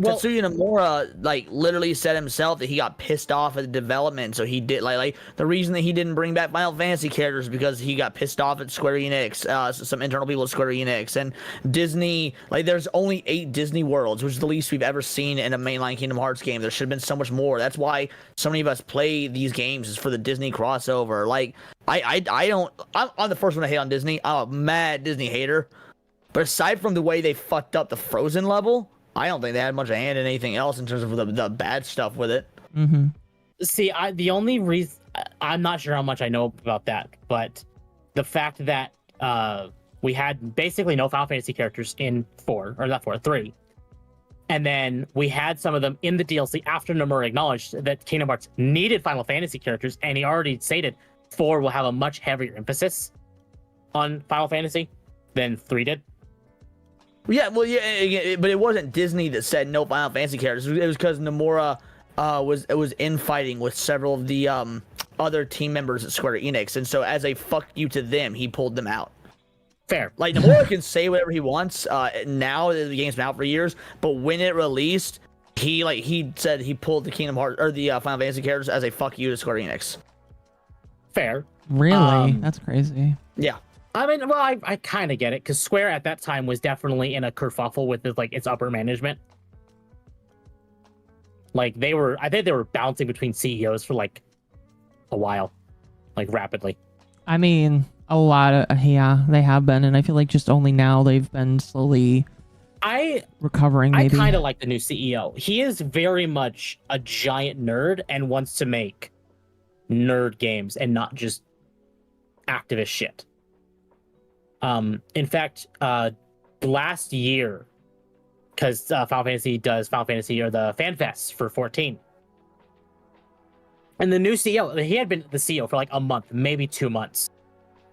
Speaker 3: Tetsuya Nomura like literally said himself that he got pissed off at the development, so he did like the reason that he didn't bring back Final Fantasy characters because he got pissed off at Square Enix, some internal people at Square Enix, and Disney. Like, there's only 8 Disney worlds, which is the least we've ever seen in a mainline Kingdom Hearts game. There should have been so much more. That's why so many of us play these games, is for the Disney crossover. Like, I'm the first one to hate on Disney. I'm a mad Disney hater, but aside from the way they fucked up the Frozen level, I don't think they had much of a hand in anything else in terms of the bad stuff with it.
Speaker 2: Mm-hmm.
Speaker 1: See, the only reason I'm not sure how much I know about that, but the fact that we had basically no Final Fantasy characters in 3, and then we had some of them in the DLC after Nomura acknowledged that Kingdom Hearts needed Final Fantasy characters, and he already stated 4 will have a much heavier emphasis on Final Fantasy than 3 did.
Speaker 3: Yeah, well, yeah, but it wasn't Disney that said no Final Fantasy characters. It was because Nomura was infighting with several of the other team members at Square Enix, and so as a fuck you to them, he pulled them out.
Speaker 1: Fair.
Speaker 3: Like, Nomura can say whatever he wants. Now the game's been out for years, but when it released, he said he pulled the Kingdom Hearts or the Final Fantasy characters as a fuck you to Square Enix.
Speaker 1: Fair.
Speaker 2: Really? That's crazy.
Speaker 3: Yeah.
Speaker 1: I mean, well, I kind of get it, because Square at that time was definitely in a kerfuffle with its upper management. Like, I think they were bouncing between CEOs for like a while, like rapidly.
Speaker 2: I mean, a lot of they have been, and I feel like just only now they've been slowly recovering. Maybe.
Speaker 1: I kind of like the new CEO. He is very much a giant nerd and wants to make nerd games and not just activist shit. In fact, last year, because Final Fantasy does Final Fantasy or the Fan Fest for 14. And the new CEO, he had been the CEO for like a month, maybe 2 months.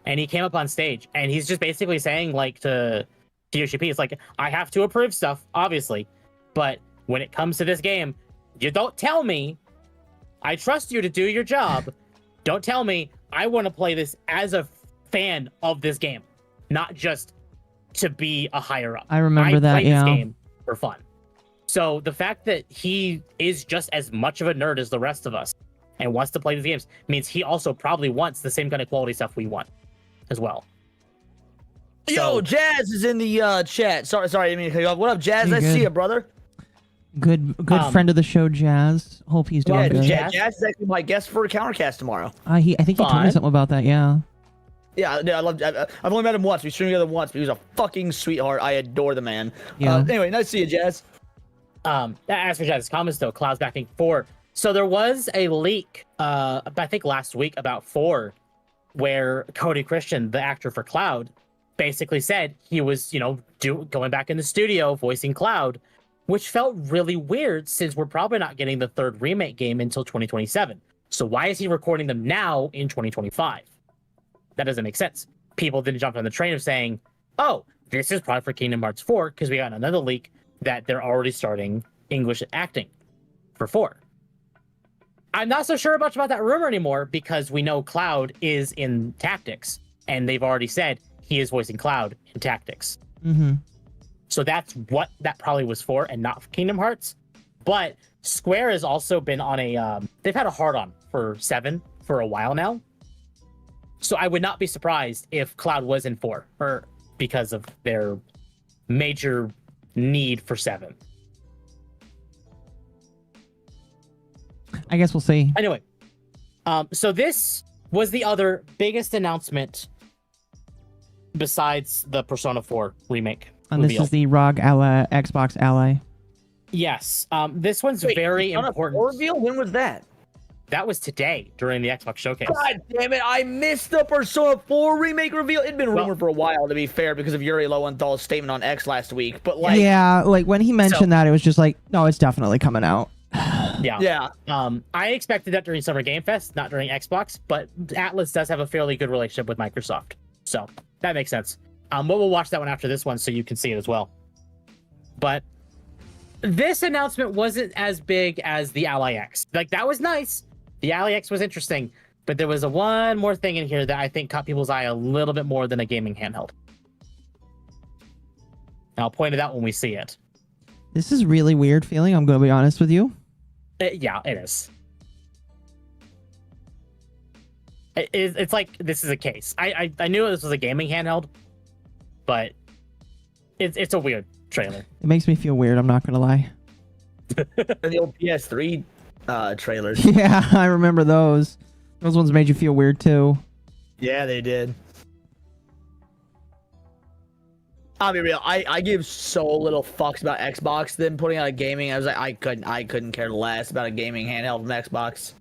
Speaker 1: And he came up on stage and he's just basically saying like to Yoshi P, it's like, I have to approve stuff, obviously. But when it comes to this game, you don't tell me. I trust you to do your job. Don't tell me I want to play this as a fan of this game, not just to be a higher up.
Speaker 2: I remember that,
Speaker 1: play
Speaker 2: yeah.
Speaker 1: this game for fun. So the fact that he is just as much of a nerd as the rest of us and wants to play these games means he also probably wants the same kind of quality stuff we want as well.
Speaker 3: Yo, Jazz is in the chat. Sorry, I didn't mean to cut you off. What up, Jazz?
Speaker 2: You're
Speaker 3: I see
Speaker 2: good.
Speaker 3: you, brother.
Speaker 2: Good friend of the show, Jazz. Hope he's doing good.
Speaker 3: Jazz is actually my guest for a Countercast tomorrow.
Speaker 2: I think he told me something about that. Yeah.
Speaker 3: Yeah, I love. I've only met him once. We streamed together once, but he was a fucking sweetheart. I adore the man.
Speaker 2: Yeah.
Speaker 3: Anyway, nice to see you, Jazz.
Speaker 1: As for Jazz's comments, though, Cloud's backing 4. So there was a leak, I think last week about 4, where Cody Christian, the actor for Cloud, basically said he was, going back in the studio voicing Cloud, which felt really weird since we're probably not getting the 3rd remake game until 2027. So why is he recording them now in 2025? That doesn't make sense. People then jumped on the train of saying, oh, this is probably for Kingdom Hearts 4, because we got another leak that they're already starting English acting for 4. I'm not so sure much about that rumor anymore because we know Cloud is in Tactics, and they've already said he is voicing Cloud in Tactics.
Speaker 2: Mm-hmm.
Speaker 1: So that's what that probably was for, and not for Kingdom Hearts. But Square has also been on a they've had a hard-on for 7 for a while now. So I would not be surprised if Cloud was in 4, or because of their major need for 7.
Speaker 2: I guess we'll see.
Speaker 1: Anyway, so this was the other biggest announcement besides the Persona 4 remake.
Speaker 2: And
Speaker 1: reveal.
Speaker 2: this is the ROG Ally, Xbox Ally.
Speaker 1: Yes, this one's very
Speaker 3: Persona 4
Speaker 1: important.
Speaker 3: reveal? When was that?
Speaker 1: That was today during the Xbox showcase.
Speaker 3: God damn it! I missed the Persona 4 remake reveal. It'd been rumored for a while, to be fair, because of Yuri Lowenthal's statement on X last week. But like,
Speaker 2: yeah, like when he mentioned that, it was just like, no, it's definitely coming out.
Speaker 1: Yeah. I expected that during Summer Game Fest, not during Xbox, but Atlas does have a fairly good relationship with Microsoft, so that makes sense. But we'll watch that one after this one so you can see it as well. But this announcement wasn't as big as the Ally X. Like, that was nice. The Ally X was interesting, but there was one more thing in here that I think caught people's eye a little bit more than a gaming handheld. And I'll point it out when we see it.
Speaker 2: This is really weird feeling, I'm going to be honest with you.
Speaker 1: Yeah, it is. It's like this is a case. I knew this was a gaming handheld, but it's a weird trailer.
Speaker 2: It makes me feel weird, I'm not going to lie.
Speaker 3: the old PS3 trailers.
Speaker 2: Yeah, I remember those. Those ones made you feel weird too.
Speaker 3: Yeah, they did. I'll be real. I give so little fucks about Xbox. Them putting out a gaming, I was like, I couldn't care less about a gaming handheld from Xbox.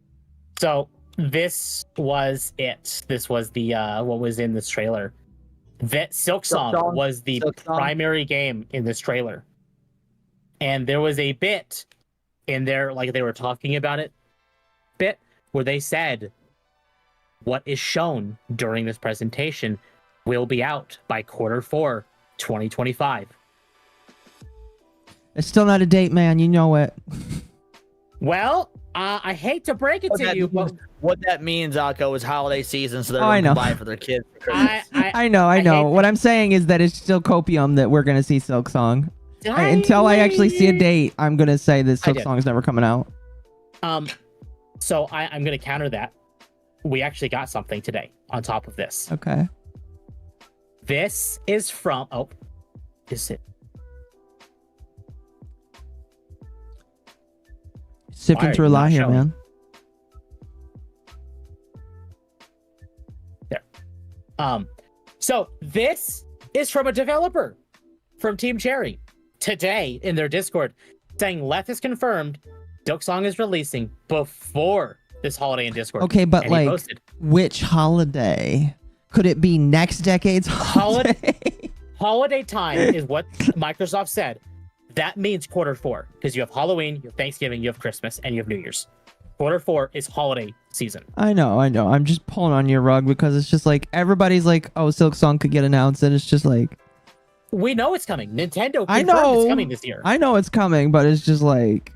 Speaker 1: So this was it. This was the what was in this trailer. That Silk Song was the primary game in this trailer, and there was a bit in there, like they were talking about it, bit where they said what is shown during this presentation will be out by Q4 2025.
Speaker 2: It's still not a date, man. You know it.
Speaker 1: Well, I hate to break it to you, but
Speaker 3: what that means, Akko, is holiday season, so they're
Speaker 2: I
Speaker 3: going to
Speaker 2: know.
Speaker 3: buy it for their kids. For Christmas.
Speaker 2: I know. What I'm saying is that it's still copium that we're going to see Silk Song. Until I actually see a date, I'm going to say that Silk Song is never coming out.
Speaker 1: So I'm going to counter that. We actually got something today on top of this.
Speaker 2: Okay.
Speaker 1: This is from... Oh, is it?
Speaker 2: Sifting through a lot here, man.
Speaker 1: There. So this is from a developer from Team Cherry today in their Discord saying Leth is confirmed Silk Song is releasing before this holiday in Discord.
Speaker 2: Okay, but
Speaker 1: and
Speaker 2: like, which holiday? Could it be next decade's
Speaker 1: Holiday? Holiday time is what Microsoft said. That means Q4 because you have Halloween, you have Thanksgiving, you have Christmas, and you have New Year's. Q4 is holiday season.
Speaker 2: I know. I'm just pulling on your rug because it's just like everybody's like, oh, Silk Song could get announced, and it's just like,
Speaker 1: we know it's coming. Nintendo
Speaker 2: I
Speaker 1: confirmed
Speaker 2: know
Speaker 1: it's coming this year.
Speaker 2: I know it's coming, but it's just like,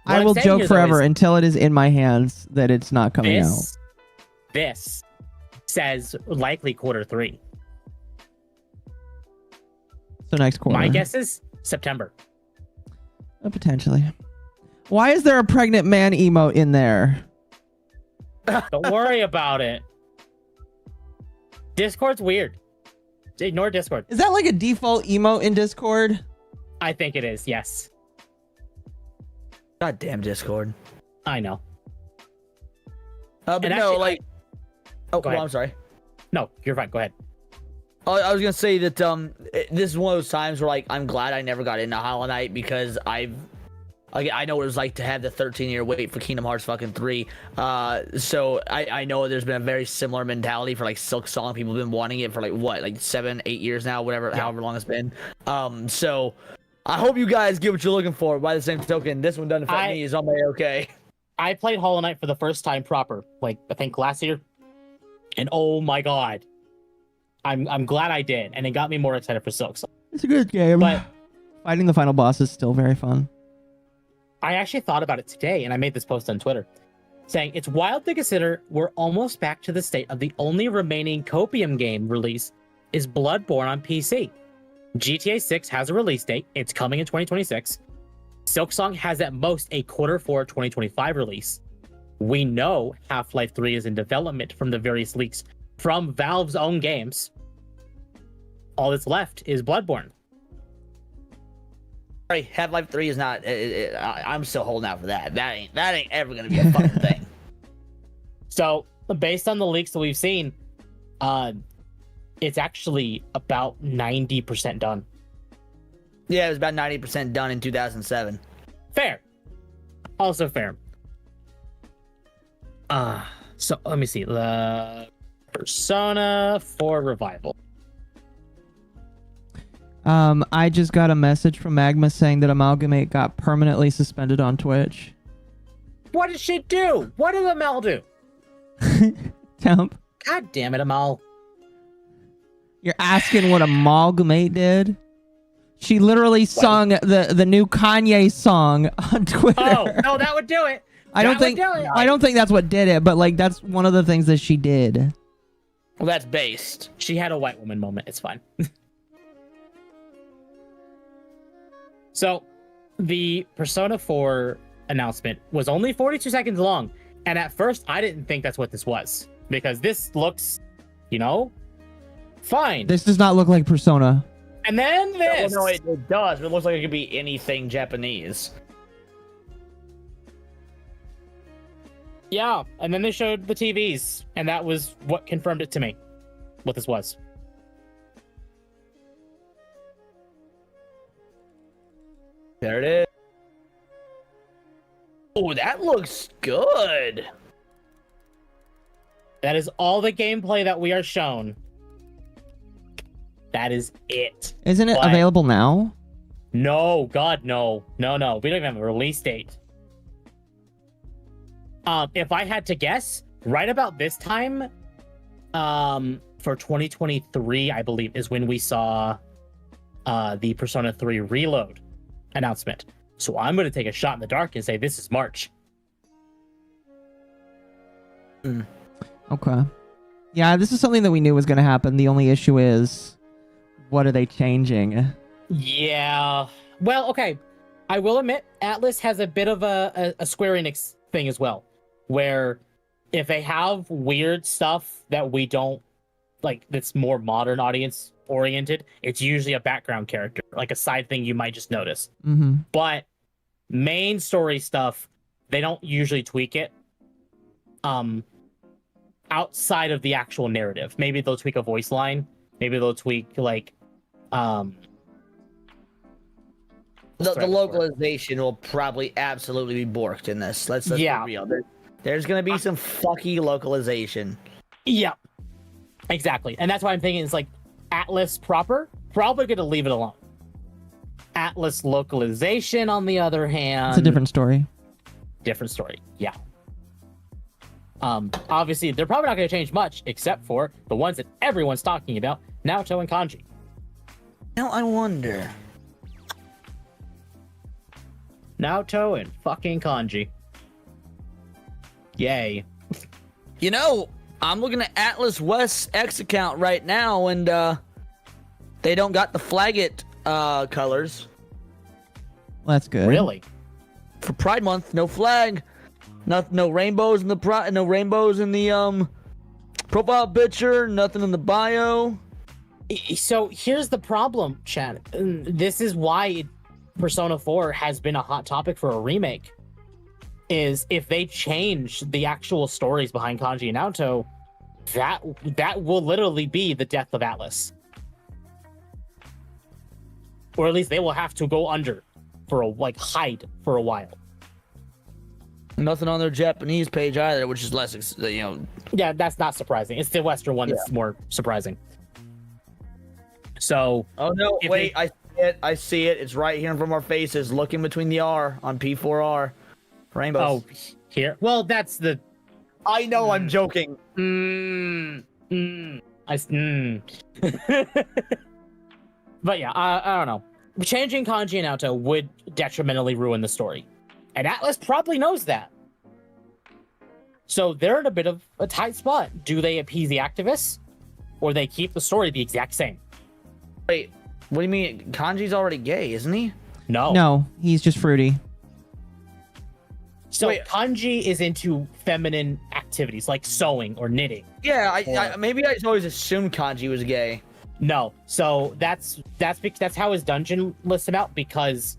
Speaker 1: What
Speaker 2: I
Speaker 1: I'm
Speaker 2: will
Speaker 1: saying
Speaker 2: joke
Speaker 1: here, though,
Speaker 2: forever
Speaker 1: is
Speaker 2: until it is in my hands that it's not coming out.
Speaker 1: This says likely Q3.
Speaker 2: So next quarter.
Speaker 1: My guess is September.
Speaker 2: Potentially. Why is there a pregnant man emote in there?
Speaker 1: Don't worry about it. Discord's weird. Ignore Discord.
Speaker 2: Is that like a default emote in Discord?
Speaker 1: I think it is, yes.
Speaker 3: Goddamn Discord.
Speaker 1: I know.
Speaker 3: But
Speaker 1: And
Speaker 3: no,
Speaker 1: actually,
Speaker 3: like. Oh,
Speaker 1: Go
Speaker 3: well,
Speaker 1: ahead.
Speaker 3: I'm sorry.
Speaker 1: No, you're fine. Go ahead.
Speaker 3: I was gonna say that this is one of those times where like I'm glad I never got into Hollow Knight because I know what it was like to have the 13-year wait for Kingdom Hearts fucking 3. So I know there's been a very similar mentality for like Silk Song. People have been wanting it for like what, like 7-8 years now, whatever, however long it's been. So I hope you guys get what you're looking for. By the same token, this one doesn't affect me. It's on my okay.
Speaker 1: I played Hollow Knight for the first time proper, like I think last year, and oh my god, I'm glad I did, and it got me more excited for Silk Song.
Speaker 2: It's a good game.
Speaker 1: But
Speaker 2: fighting the final boss is still very fun.
Speaker 1: I actually thought about it today, and I made this post on Twitter, saying it's wild to consider we're almost back to the state of the only remaining Copium game release is Bloodborne on PC. GTA 6 has a release date. It's coming in 2026. Silksong has at most a Q4 2025 release. We know Half-Life 3 is in development from the various leaks from Valve's own games. All that's left is Bloodborne.
Speaker 3: Sorry, Half-Life 3 is not. I'm still holding out for that. That ain't ever gonna be a fucking thing.
Speaker 1: So, based on the leaks that we've seen, it's actually about 90% done.
Speaker 3: Yeah, it was about 90% done in 2007.
Speaker 1: Fair. Also fair. So let me see. The Persona 4 Revival.
Speaker 2: I just got a message from Magma saying that Amalgamate got permanently suspended on Twitch.
Speaker 1: What did she do? What did Amal do?
Speaker 2: Temp.
Speaker 1: God damn it, Amal.
Speaker 2: You're asking what Amalgamate did? She literally sung the new Kanye song on Twitter.
Speaker 1: Oh, no, that would do it.
Speaker 2: I don't think that's what did it, but like that's one of the things that she did.
Speaker 3: Well, that's based.
Speaker 1: She had a white woman moment. It's fine. So, the Persona 4 announcement was only 42 seconds long. And at first, I didn't think that's what this was. Because this looks, fine.
Speaker 2: This does not look like Persona.
Speaker 1: And then this.
Speaker 3: Well, no, it does. But it looks like it could be anything Japanese.
Speaker 1: Yeah, and then they showed the TVs. And that was what confirmed it to me. What this was.
Speaker 3: There it is. Oh, that looks good.
Speaker 1: That is all the gameplay that we are shown. That is it.
Speaker 2: Isn't it
Speaker 1: But-
Speaker 2: available now?
Speaker 1: No, God, no. No. We don't even have a release date. If I had to guess, right about this time, for 2023, I believe, is when we saw the Persona 3 Reload announcement. So I'm going to take a shot in the dark and say this is March.
Speaker 2: Okay. Yeah, this is something that we knew was going to happen. The only issue is, what are they changing?
Speaker 1: Yeah. Well, okay. I will admit, Atlas has a bit of a Square Enix thing as well, where if they have weird stuff that we don't like, that's more modern audience oriented, it's usually a background character, like a side thing you might just notice.
Speaker 2: Mm-hmm.
Speaker 1: But main story stuff, they don't usually tweak it. Outside of the actual narrative, maybe they'll tweak a voice line. Maybe they'll tweak like,
Speaker 3: the localization will probably absolutely be borked in this. Let's be real. There's gonna be some fucky localization.
Speaker 1: Yeah. Exactly. And that's why I'm thinking it's like Atlas proper, probably going to leave it alone. Atlas localization, on the other hand,
Speaker 2: It's a different story.
Speaker 1: Different story. Yeah. Obviously, they're probably not going to change much, except for the ones that everyone's talking about, Naoto and Kanji.
Speaker 3: Now I wonder.
Speaker 1: Naoto and fucking Kanji. Yay.
Speaker 3: You know, I'm looking at Atlas West X account right now, and they don't got the Flaggit colors.
Speaker 2: Well, that's good.
Speaker 1: Really?
Speaker 3: For Pride Month, no flag. No rainbows in the no rainbows in the profile picture, nothing in the bio.
Speaker 1: So here's the problem, Chad. This is why Persona 4 has been a hot topic for a remake. Is if they change the actual stories behind Kanji and Naoto, that will literally be the death of Atlas. Or at least they will have to go under for hide for a while.
Speaker 3: Nothing on their Japanese page either, which is less,
Speaker 1: Yeah, that's not surprising. It's the Western one that's more surprising. So.
Speaker 3: Oh no! Wait, I see it. I see it. It's right here in front of our faces, looking between the R on P4R. Rainbows.
Speaker 1: Oh, here. Well, that's the.
Speaker 3: I know. I'm joking.
Speaker 1: But yeah, I don't know. Changing Kanji and Naoto would detrimentally ruin the story. And Atlas probably knows that. So they're in a bit of a tight spot. Do they appease the activists? Or they keep the story the exact same?
Speaker 3: Wait, what do you mean? Kanji's already gay, isn't he?
Speaker 2: No, he's just fruity.
Speaker 1: So
Speaker 3: Wait.
Speaker 1: Kanji is into feminine activities like sewing or knitting.
Speaker 3: Yeah, I maybe I just always assumed Kanji was gay.
Speaker 1: No, so that's how his dungeon lists him out, because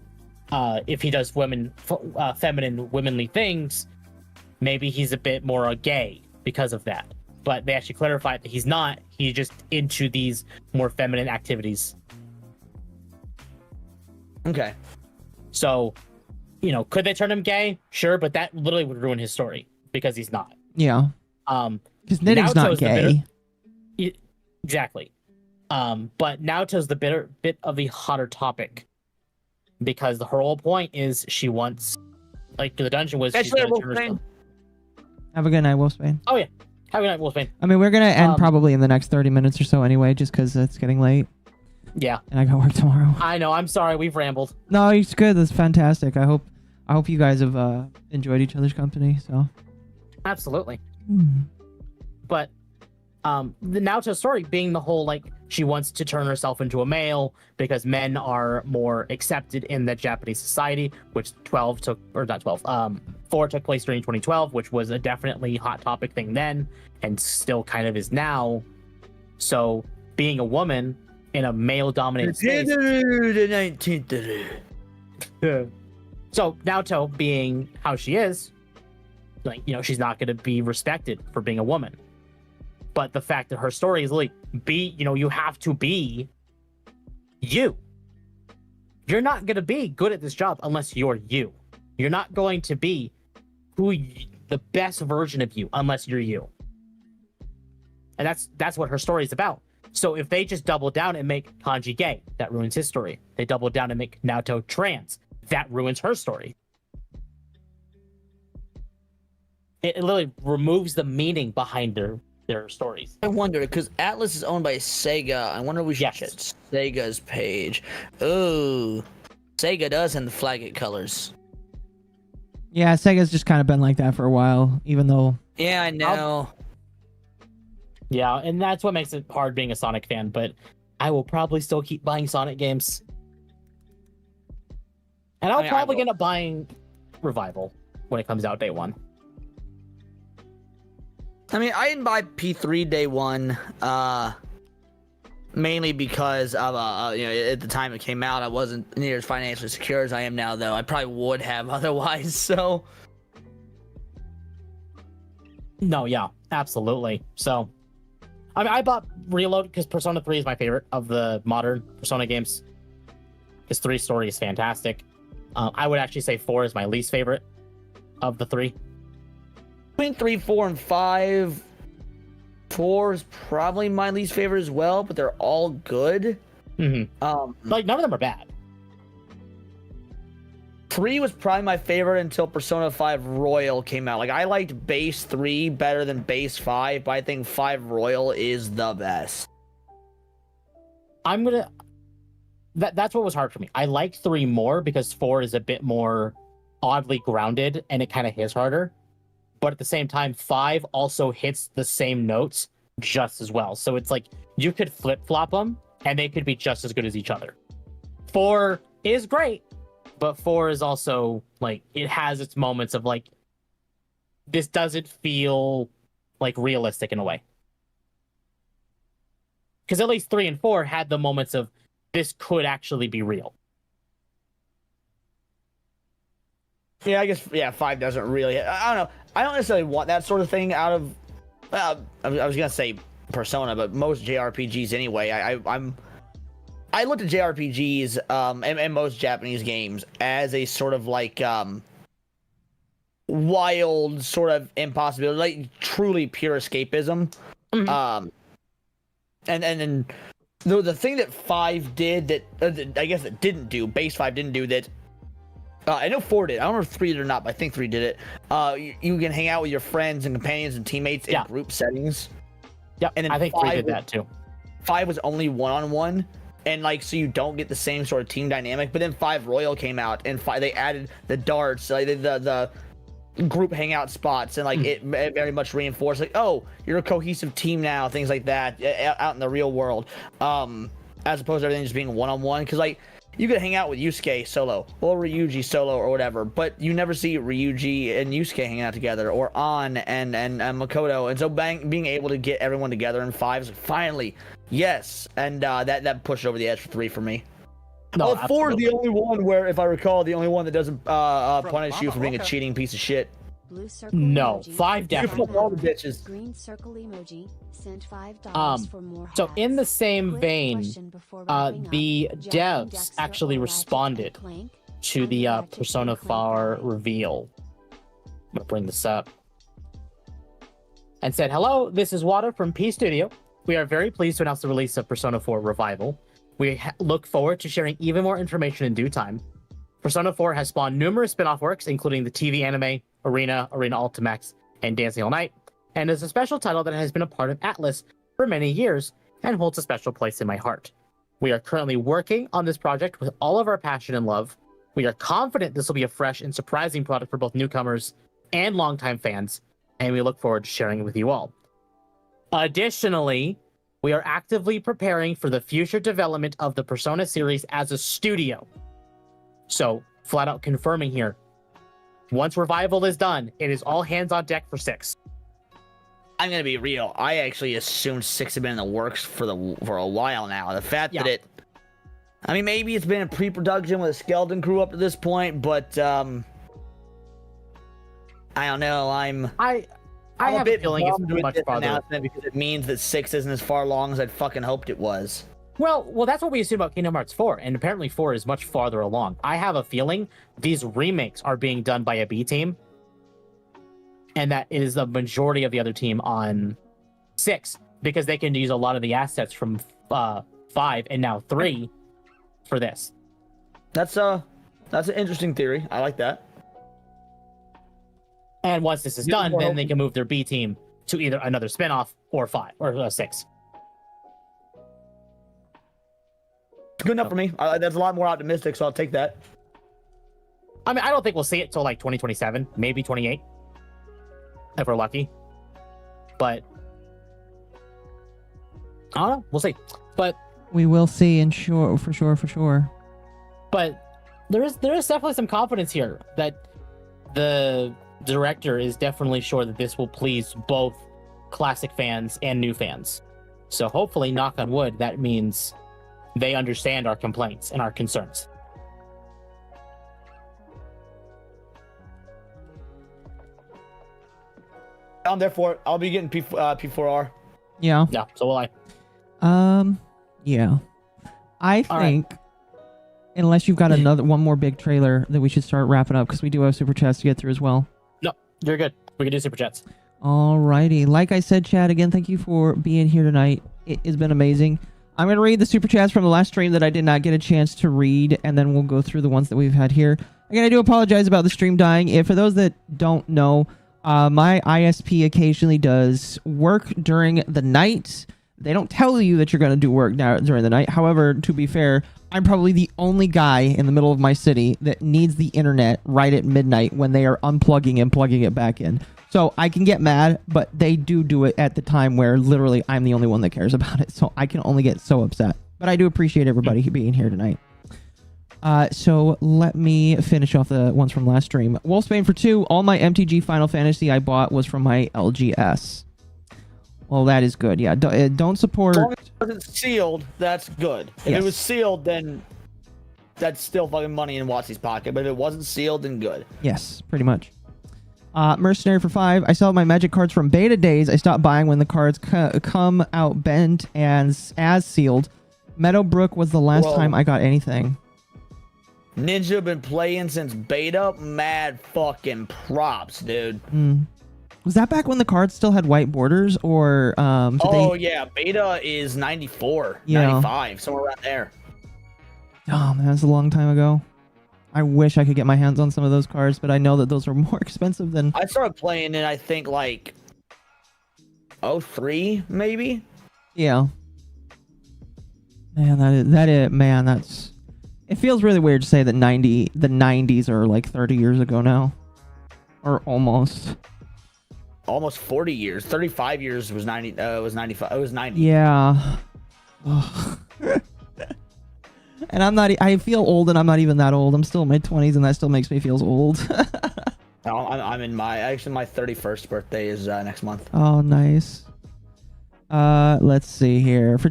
Speaker 1: if he does feminine, womanly things, maybe he's a bit more gay because of that. But they actually clarified that he's not. He's just into these more feminine activities.
Speaker 3: Okay.
Speaker 1: So, could they turn him gay? Sure, but that literally would ruin his story because he's not.
Speaker 2: Yeah. Because knitting's not
Speaker 1: Naoto's the
Speaker 2: gay.
Speaker 1: Exactly. But Naoto's the bit of the hotter topic, because her whole point is she wants, the dungeon was.
Speaker 3: Have
Speaker 2: Have a good night, Wolfsbane.
Speaker 1: Oh yeah, have a good night, Wolfbane.
Speaker 2: I mean, we're gonna end probably in the next 30 minutes or so anyway, just because it's getting late.
Speaker 1: Yeah,
Speaker 2: and I got work tomorrow.
Speaker 1: I know. I'm sorry, we've rambled.
Speaker 2: No, it's good. That's fantastic. I hope you guys have enjoyed each other's company. So.
Speaker 1: Absolutely. But the Naoto story being the whole she wants to turn herself into a male because men are more accepted in the Japanese society, which 4 took place during 2012, which was a definitely hot topic thing then and still kind of is now. So being a woman in a male dominated space. So Naoto being how she is, she's not going to be respected for being a woman. But the fact that her story is you have to be you. You're not going to be good at this job unless you're you. You're not going to be the best version of you unless you're you. And that's what her story is about. So if they just double down and make Kanji gay, that ruins his story. They double down and make Naoto trans, that ruins her story. It literally removes the meaning behind their stories.
Speaker 3: I wonder, because Atlas is owned by Sega. I wonder if we should check Sega's page. Oh, Sega does in the Flaggit colors.
Speaker 2: Yeah, Sega's just kind of been like that for a while, even though.
Speaker 3: Yeah, I know.
Speaker 1: Yeah, and that's what makes it hard being a Sonic fan, but I will probably still keep buying Sonic games. And I'll probably end up buying Revival when it comes out day one.
Speaker 3: I mean, I didn't buy P3 day one, mainly because of, at the time it came out, I wasn't near as financially secure as I am now, though. I probably would have otherwise, so.
Speaker 1: No, yeah, absolutely. So, I mean, I bought Reload because Persona 3 is my favorite of the modern Persona games. His 3 story is fantastic. I would actually say 4 is my least favorite of the 3.
Speaker 3: Between 3, 4, and 5, 4 is probably my least favorite as well, but they're all good.
Speaker 1: Like none of them are bad.
Speaker 3: 3 was probably my favorite until Persona 5 Royal came out. Like, I liked base 3 better than base 5, but I think 5 Royal is the best.
Speaker 1: That's what was hard for me. I liked 3 more because 4 is a bit more oddly grounded and it kind of hits harder. But at the same time, 5 also hits the same notes just as well. So it's like you could flip-flop them and they could be just as good as each other. 4 is great, but 4 is also like, it has its moments of like, this doesn't feel like realistic in a way. Because at least 3 and 4 had the moments of this could actually be real.
Speaker 3: Yeah, I guess 5 doesn't really. I don't know. I don't necessarily want that sort of thing out of. I was gonna say Persona, but most JRPGs anyway. I looked at JRPGs and most Japanese games as a sort of like wild sort of impossibility, like truly pure escapism. And then the thing that 5 did that I guess it didn't do, base 5 didn't do that. I know 4 did. I don't know if 3 did or not, but I think 3 did it. You can hang out with your friends and companions and teammates in group settings.
Speaker 1: Yeah,
Speaker 3: and then
Speaker 1: I think 3 did that too.
Speaker 3: 5 was only one-on-one, and like so you don't get the same sort of team dynamic. But then 5 Royal came out, and 5 they added the darts, like the group hangout spots, and like it very much reinforced like, oh, you're a cohesive team now, things like that out in the real world, as opposed to everything just being one-on-one. Because like you could hang out with Yusuke solo or Ryuji solo or whatever, but you never see Ryuji and Yusuke hanging out together, or An and Makoto. And so being able to get everyone together in 5 is like, finally, yes. And that pushed over the edge for 3 for me.
Speaker 1: No,
Speaker 3: 4 is the only one where, if I recall, the only one that doesn't punish you for being a cheating piece of shit.
Speaker 8: Blue circle
Speaker 1: No,
Speaker 8: emoji.
Speaker 1: 5 definitely.
Speaker 3: All the bitches.
Speaker 8: Green circle emoji. Sent $5 for more
Speaker 1: So
Speaker 8: hats.
Speaker 1: in the same
Speaker 8: Quick
Speaker 1: vein,
Speaker 8: question before wrapping
Speaker 1: the
Speaker 8: up. Jack and
Speaker 1: devs
Speaker 8: Dexter
Speaker 1: actually
Speaker 8: are allowed to
Speaker 1: responded
Speaker 8: clank.
Speaker 1: to the Persona 4 reveal. I'm gonna bring this up. And said, hello, this is Wada from P Studio. We are very pleased to announce the release of Persona 4 Revival. We look forward to sharing even more information in due time. Persona 4 has spawned numerous spin-off works, including the TV anime, Arena Ultimax, and Dancing All Night, and is a special title that has been a part of Atlas for many years and holds a special place in my heart. We are currently working on this project with all of our passion and love. We are confident this will be a fresh and surprising product for both newcomers and longtime fans, and we look forward to sharing it with you all. Additionally, we are actively preparing for the future development of the Persona series as a studio. So, flat out confirming here, once Revival is done, it is all hands on deck for 6.
Speaker 3: I'm gonna be real. I actually assumed 6 had been in the works for a while now. The fact that I mean, maybe it's been in pre-production with a skeleton crew up to this point, but I don't know. I'm
Speaker 1: I have a feeling it's much farther.
Speaker 3: Because it means that 6 isn't as far along as I'd fucking hoped it was.
Speaker 1: Well, that's what we assume about Kingdom Hearts 4, and apparently 4 is much farther along. I have a feeling these remakes are being done by a B team, and that is the majority of the other team on 6, because they can use a lot of the assets from 5 and now 3 for this.
Speaker 3: That's an interesting theory. I like that.
Speaker 1: And once this is done, then they can move their B team to either another spinoff or 5 or 6.
Speaker 3: It's good enough for me. That's a lot more optimistic, so I'll take that.
Speaker 1: I mean, I don't think we'll see it till like 2027, maybe 28, if we're lucky. But I don't know. We'll see. But
Speaker 2: We will see, and for sure.
Speaker 1: But there is definitely some confidence here that the director is definitely sure that this will please both classic fans and new fans. So hopefully, knock on wood, that means they understand our complaints and our concerns.
Speaker 3: I'm there for it. I'll be getting P4R.
Speaker 2: Yeah.
Speaker 1: Yeah, so will I.
Speaker 2: Yeah. I think, unless you've got one more big trailer, that we should start wrapping up, because we do have super chats to get through as well.
Speaker 1: No, you're good. We can do super chats.
Speaker 2: Alrighty. Like I said, Chad, again, thank you for being here tonight. It has been amazing. I'm going to read the super chats from the last stream that I did not get a chance to read, and then we'll go through the ones that we've had here. Again, I do apologize about the stream dying. If for those that don't know, my ISP occasionally does work during the night. They don't tell you that you're going to do work now during the night. However, to be fair, I'm probably the only guy in the middle of my city that needs the internet right at midnight when they are unplugging and plugging it back in. So I can get mad, but they do it at the time where literally I'm the only one that cares about it. So I can only get so upset. But I do appreciate everybody being here tonight. So let me finish off the ones from last stream. Wolfsbane for 2. All my MTG Final Fantasy I bought was from my LGS. Well, that is good. Yeah, don't support...
Speaker 3: As long as it wasn't sealed, that's good. If it was sealed, then that's still fucking money in Watsy's pocket. But if it wasn't sealed, then good.
Speaker 2: Yes, pretty much. Mercenary for 5. I sell my magic cards from beta days. I stopped buying when the cards come out bent and as sealed. Meadowbrook was the last time I got anything.
Speaker 3: Ninja been playing since beta. Mad fucking props, dude.
Speaker 2: Was that back when the cards still had white borders, or
Speaker 3: yeah, beta is 94, 95, somewhere around there.
Speaker 2: Oh man, that's a long time ago. I wish I could get my hands on some of those cards, but I know that those are more expensive than...
Speaker 3: I started playing in, I think, like 03, maybe?
Speaker 2: Yeah. Man, that's... It feels really weird to say that the 90s are like 30 years ago now. Or almost.
Speaker 3: Almost 40 years. 35 years was 90, was 95, it was 90.
Speaker 2: Yeah. And I feel old, and I'm not even that old. I'm still in my 20s, and that still makes me feel old.
Speaker 3: I'm in my 31st birthday is next month.
Speaker 2: Oh, nice. Let's see here. For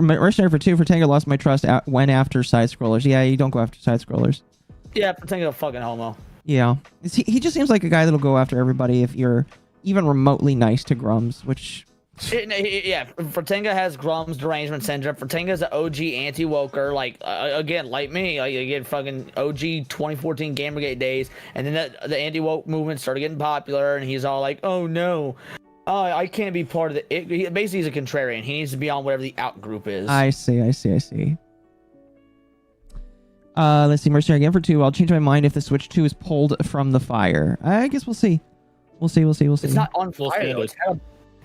Speaker 2: Mercenary for 2, for Tanga lost my trust went after side scrollers. Yeah, you don't go after side scrollers.
Speaker 3: Yeah, for Tanga a fucking homo.
Speaker 2: Yeah. He just seems like a guy that'll go after everybody if you're even remotely nice to Grums, which...
Speaker 3: Yeah, Fortenga has Grum's derangement syndrome. Fortenga's an OG anti-woker, like again, like me, again, fucking OG 2014 Gamergate days, and then the anti-woke movement started getting popular, and he's all like, "Oh no, I can't be part of the." Basically, he's a contrarian. He needs to be on whatever the out group is.
Speaker 2: I see. Let's see. Mercenary again for 2. I'll change my mind if the Switch 2 is pulled from the fire. I guess we'll see. We'll see.
Speaker 3: It's not on fire.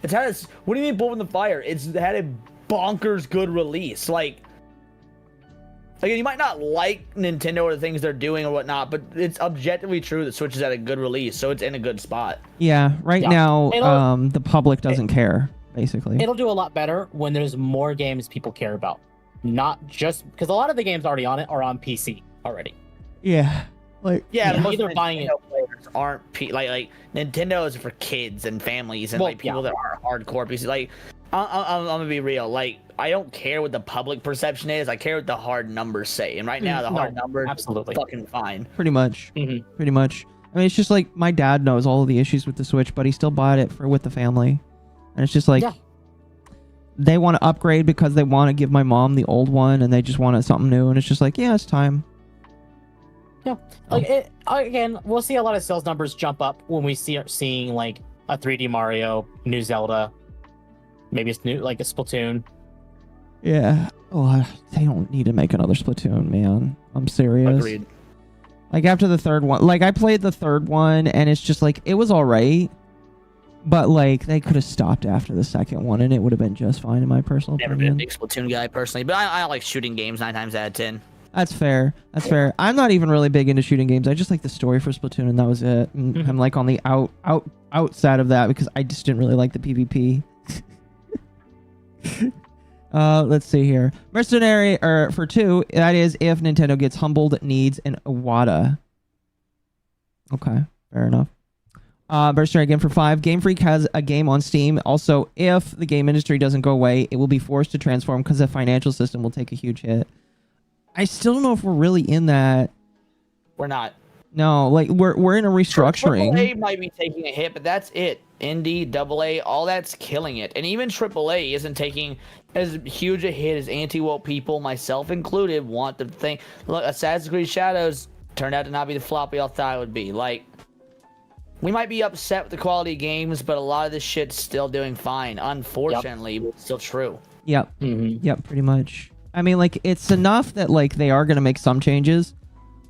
Speaker 3: It's had a, what do you mean pulled from the fire? It's had a bonkers good release. Like you might not like Nintendo or the things they're doing or whatnot, but it's objectively true that Switch is at a good release, so it's in a good spot.
Speaker 2: Yeah, now the public doesn't care, basically.
Speaker 1: It'll do a lot better when there's more games people care about. Not just because a lot of the games already on it are on PC already.
Speaker 2: Yeah.
Speaker 3: Either buying it players aren't like Nintendo is for kids and families and people that are hardcore PC. Like I'm gonna be real. Like I don't care what the public perception is. I care what the hard numbers say. And right now the hard numbers absolutely fucking fine.
Speaker 2: Pretty much. Pretty much. I mean, it's just like my dad knows all of the issues with the Switch, but he still bought it with the family, and it's just like they want to upgrade because they want to give my mom the old one, and they just wanted something new, and it's just like it's time.
Speaker 1: Yeah, again, we'll see a lot of sales numbers jump up when we seeing like a 3D Mario, new Zelda, maybe it's new like a Splatoon.
Speaker 2: Yeah, they don't need to make another Splatoon, man. I'm serious.
Speaker 3: Agreed.
Speaker 2: Like after the third one, like I played the third one, and it's just like it was all right, but like they could have stopped after the second one, and it would have been just fine in my personal opinion.
Speaker 3: Never been a big Splatoon guy personally, but I like shooting games 9 times out of 10.
Speaker 2: That's fair. I'm not even really big into shooting games. I just like the story for Splatoon, and that was it. And I'm like on the outside of that because I just didn't really like the PvP. Let's see here. Mercenary for 2. That is if Nintendo gets humbled, needs an Iwata. Okay, fair enough. Mercenary again for 5. Game Freak has a game on Steam. Also, if the game industry doesn't go away, it will be forced to transform because the financial system will take a huge hit. I still don't know if we're really in that.
Speaker 3: We're not.
Speaker 2: No, like we're in a restructuring.
Speaker 3: AAA might be taking a hit, but that's it. Indie, AA, all that's killing it. And even AAA isn't taking as huge a hit as anti-woke people, myself included, want to think. Look, Assassin's Creed Shadows turned out to not be the flop we all thought it would be. Like, we might be upset with the quality of games, but a lot of this shit's still doing fine. Unfortunately, it's still true.
Speaker 2: Yep. Yep, pretty much. I mean, like, it's enough that, like, they are going to make some changes,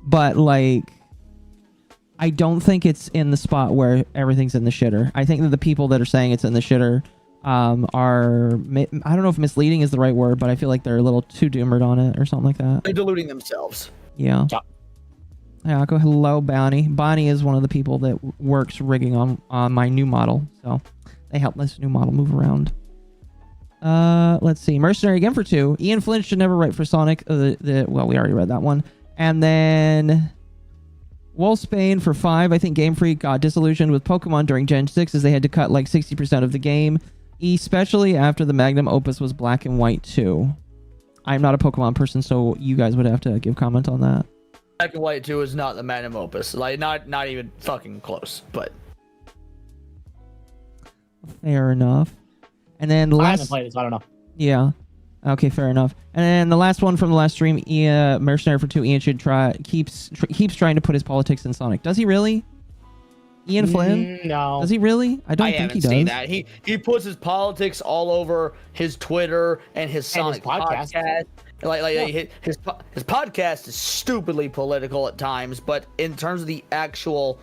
Speaker 2: but, like, I don't think it's in the spot where everything's in the shitter. I think that the people that are saying it's in the shitter are, I don't know if misleading is the right word, but I feel like they're a little too doomered on it or something like that.
Speaker 3: They're deluding themselves.
Speaker 2: Yeah. Hey, Akko, hello, Bonnie. Bonnie is one of the people that works rigging on my new model, so they help this new model move around. Let's see. Mercenary again for 2. Ian Flynn should never write for Sonic. Well, we already read that one. And then Wolfsbane for 5. I think Game Freak got disillusioned with Pokemon during Gen 6 as they had to cut like 60% of the game, especially after the magnum opus was Black and White 2. I'm not a Pokemon person, so you guys would have to give comment on that.
Speaker 3: Black and White 2 is not the magnum opus. Like, not even fucking close, but...
Speaker 2: Fair enough. And then
Speaker 1: I haven't played it, so I don't know.
Speaker 2: Yeah. Okay, fair enough. And then the last one from the last stream, Mercenary for 2. Ian should keeps trying to put his politics in Sonic. Does he really? Ian Flynn?
Speaker 1: No.
Speaker 2: Does he really? I don't think he does.
Speaker 3: Seen that. He puts his politics all over his Twitter and his Sonic podcast. His podcast is stupidly political at times, but in terms of the actual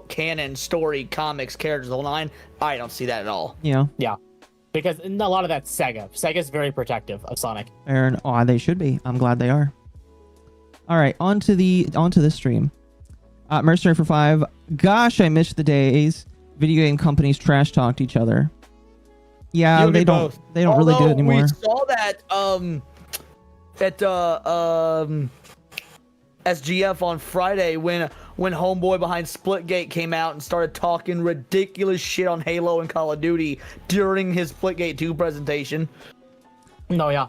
Speaker 3: canon, story, comics, characters, the whole nine, I don't see that at all.
Speaker 2: Yeah.
Speaker 1: Yeah. Because a lot of that's Sega. Sega's very protective of Sonic.
Speaker 2: Oh, they should be. I'm glad they are. All right, onto this stream. Mercenary for 5. Gosh, I miss the days video game companies trash talked each other. Yeah, they don't really do it anymore.
Speaker 3: We saw that at SGF on Friday when homeboy behind Splitgate came out and started talking ridiculous shit on Halo and Call of Duty during his Splitgate 2 presentation.
Speaker 1: No, yeah.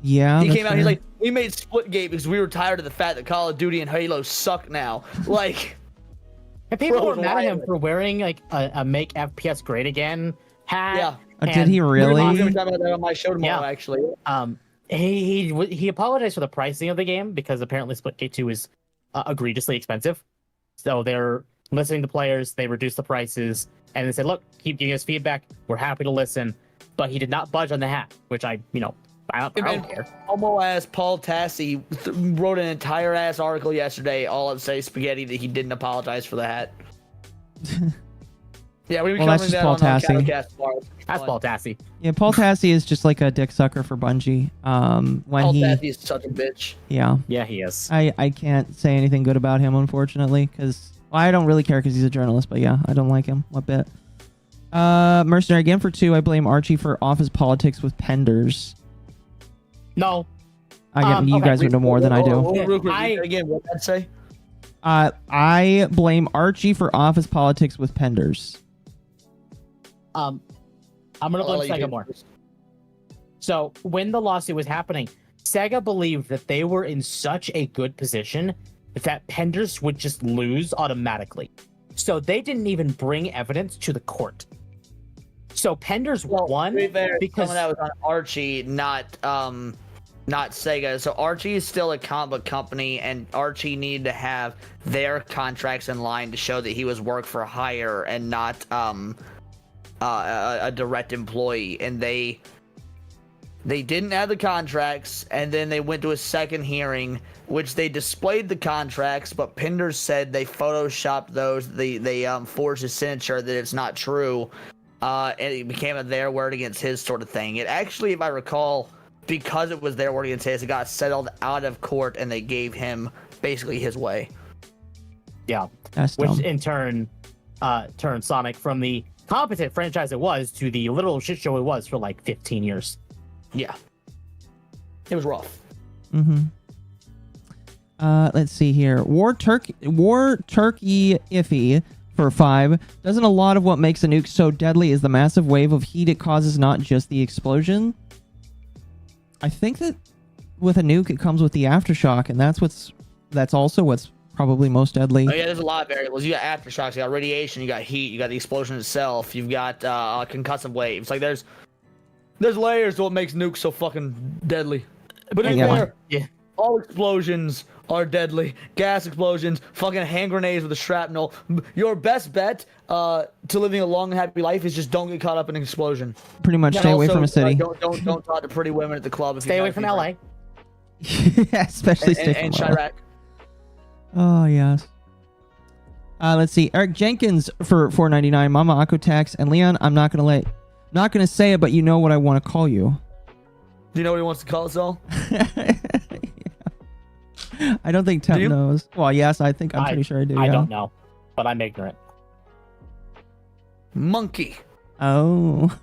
Speaker 2: Yeah,
Speaker 3: he came out. He's like, we made Splitgate because we were tired of the fact that Call of Duty and Halo suck now. Like,
Speaker 1: and people were mad at him for wearing like a "Make FPS Great Again" hat.
Speaker 3: Yeah.
Speaker 2: Did he really?
Speaker 3: We're going to talk about that on my show tomorrow, actually.
Speaker 1: He apologized for the pricing of the game because apparently Splitgate 2 is egregiously expensive. So they're listening to players. They reduced the prices and they said, "Look, keep giving us feedback. We're happy to listen." But he did not budge on the hat, which I don't care.
Speaker 3: Homo ass Paul Tassi wrote an entire ass article yesterday, all of say spaghetti that he didn't apologize for the hat. Yeah, we were covering that
Speaker 2: Paul
Speaker 3: on
Speaker 2: Tassi.
Speaker 1: That's Paul Tassi.
Speaker 2: Yeah, Paul Tassi is just like a dick sucker for Bungie.
Speaker 3: Paul Tassi is such a bitch.
Speaker 2: Yeah.
Speaker 1: Yeah, he is.
Speaker 2: I can't say anything good about him, unfortunately, because I don't really care because he's a journalist, but yeah, I don't like him one bit. Mercenary again for 2. I blame Archie for office politics with Penders.
Speaker 1: No.
Speaker 2: You guys would know more than I do.
Speaker 3: Again, what did that say?
Speaker 2: I blame Archie for office politics with Penders.
Speaker 1: I'm gonna blame Sega more. So when the lawsuit was happening, Sega believed that they were in such a good position that Penders would just lose automatically. So they didn't even bring evidence to the court. So Penders won because
Speaker 3: that was on Archie, not Sega. So Archie is still a comic book company, and Archie needed to have their contracts in line to show that he was work for hire and not a direct employee. And they didn't have the contracts, and then they went to a second hearing, which they displayed the contracts, but Penders said they photoshopped those. They forged his signature that it's not true, and it became a their word against his sort of thing. It actually, if I recall, because it was their word against his, it got settled out of court, and they gave him basically his way.
Speaker 1: Yeah,
Speaker 2: that's
Speaker 1: which
Speaker 2: dumb.
Speaker 1: in turn turned Sonic from the competent franchise it was to the literal shit show it was for like 15 years.
Speaker 3: Yeah, it was rough.
Speaker 2: Mm-hmm. Let's see here. War Turkey iffy for 5. Doesn't a lot of what makes a nuke so deadly is the massive wave of heat it causes, not just the explosion? I think that with a nuke it comes with the aftershock, and that's also what's probably most deadly.
Speaker 3: Oh yeah, there's a lot of variables. You got aftershocks, you got radiation, you got heat, you got the explosion itself, you've got concussive waves. Like there's layers to what makes nukes so fucking deadly. But All explosions are deadly. Gas explosions, fucking hand grenades with a shrapnel. Your best bet to living a long and happy life is just don't get caught up in an explosion.
Speaker 2: Pretty much stay away from a city.
Speaker 3: Don't talk to pretty women at the club.
Speaker 1: Stay away from LA.
Speaker 2: Yeah, especially stay from
Speaker 3: and
Speaker 2: LA.
Speaker 3: Chirac.
Speaker 2: Oh, yes. Let's see. Eric Jenkins for $4.99. MommaOcco tax. And Leon, I'm not gonna say it, but you know what I want to call you.
Speaker 3: Do you know what he wants to call us all?
Speaker 2: I don't think Temp
Speaker 3: you?
Speaker 2: knows. Well, yes, I'm pretty sure I do.
Speaker 1: I
Speaker 2: yeah.
Speaker 1: don't know, but I'm ignorant.
Speaker 3: Monkey.
Speaker 2: Oh.